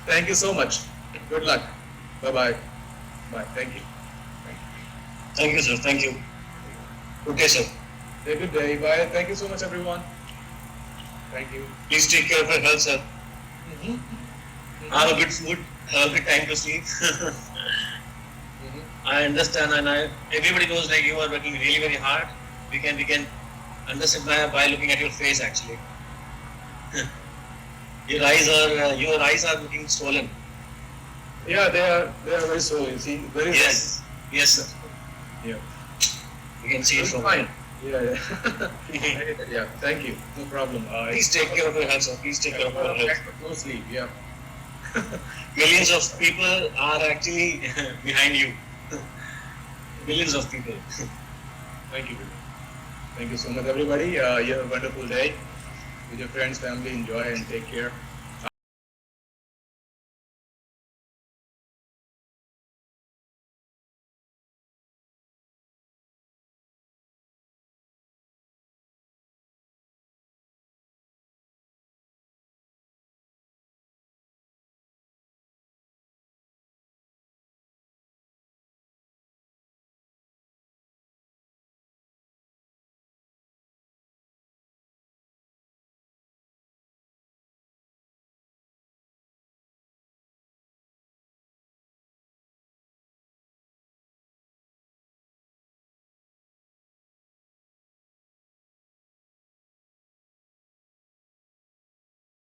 Thank you so much. Good luck. Bye-bye. Bye. Thank you. Thank you, sir. Thank you. Good day, sir. Have a good day. Bye. Thank you so much, everyone. Thank you. Please take care of your health, sir. Mm-hmm. Have a good food. Have a good time to sleep. Mm-hmm. I understand, and everybody knows like you are working really very hard. We can understand by looking at your face actually. Your eyes are looking swollen. Yeah, they are very slow. You see, very Yes, yes, sir. Yeah. You can see it It's from fine. here. Yeah. Yeah. Thank you. No problem. Please take care of your health, sir. Please take care of your health. No sleep. Yeah. Millions of people are actually behind you. Millions of people. Thank you. Thank you so much, everybody. You have a wonderful day with your friends, family. Enjoy and take care.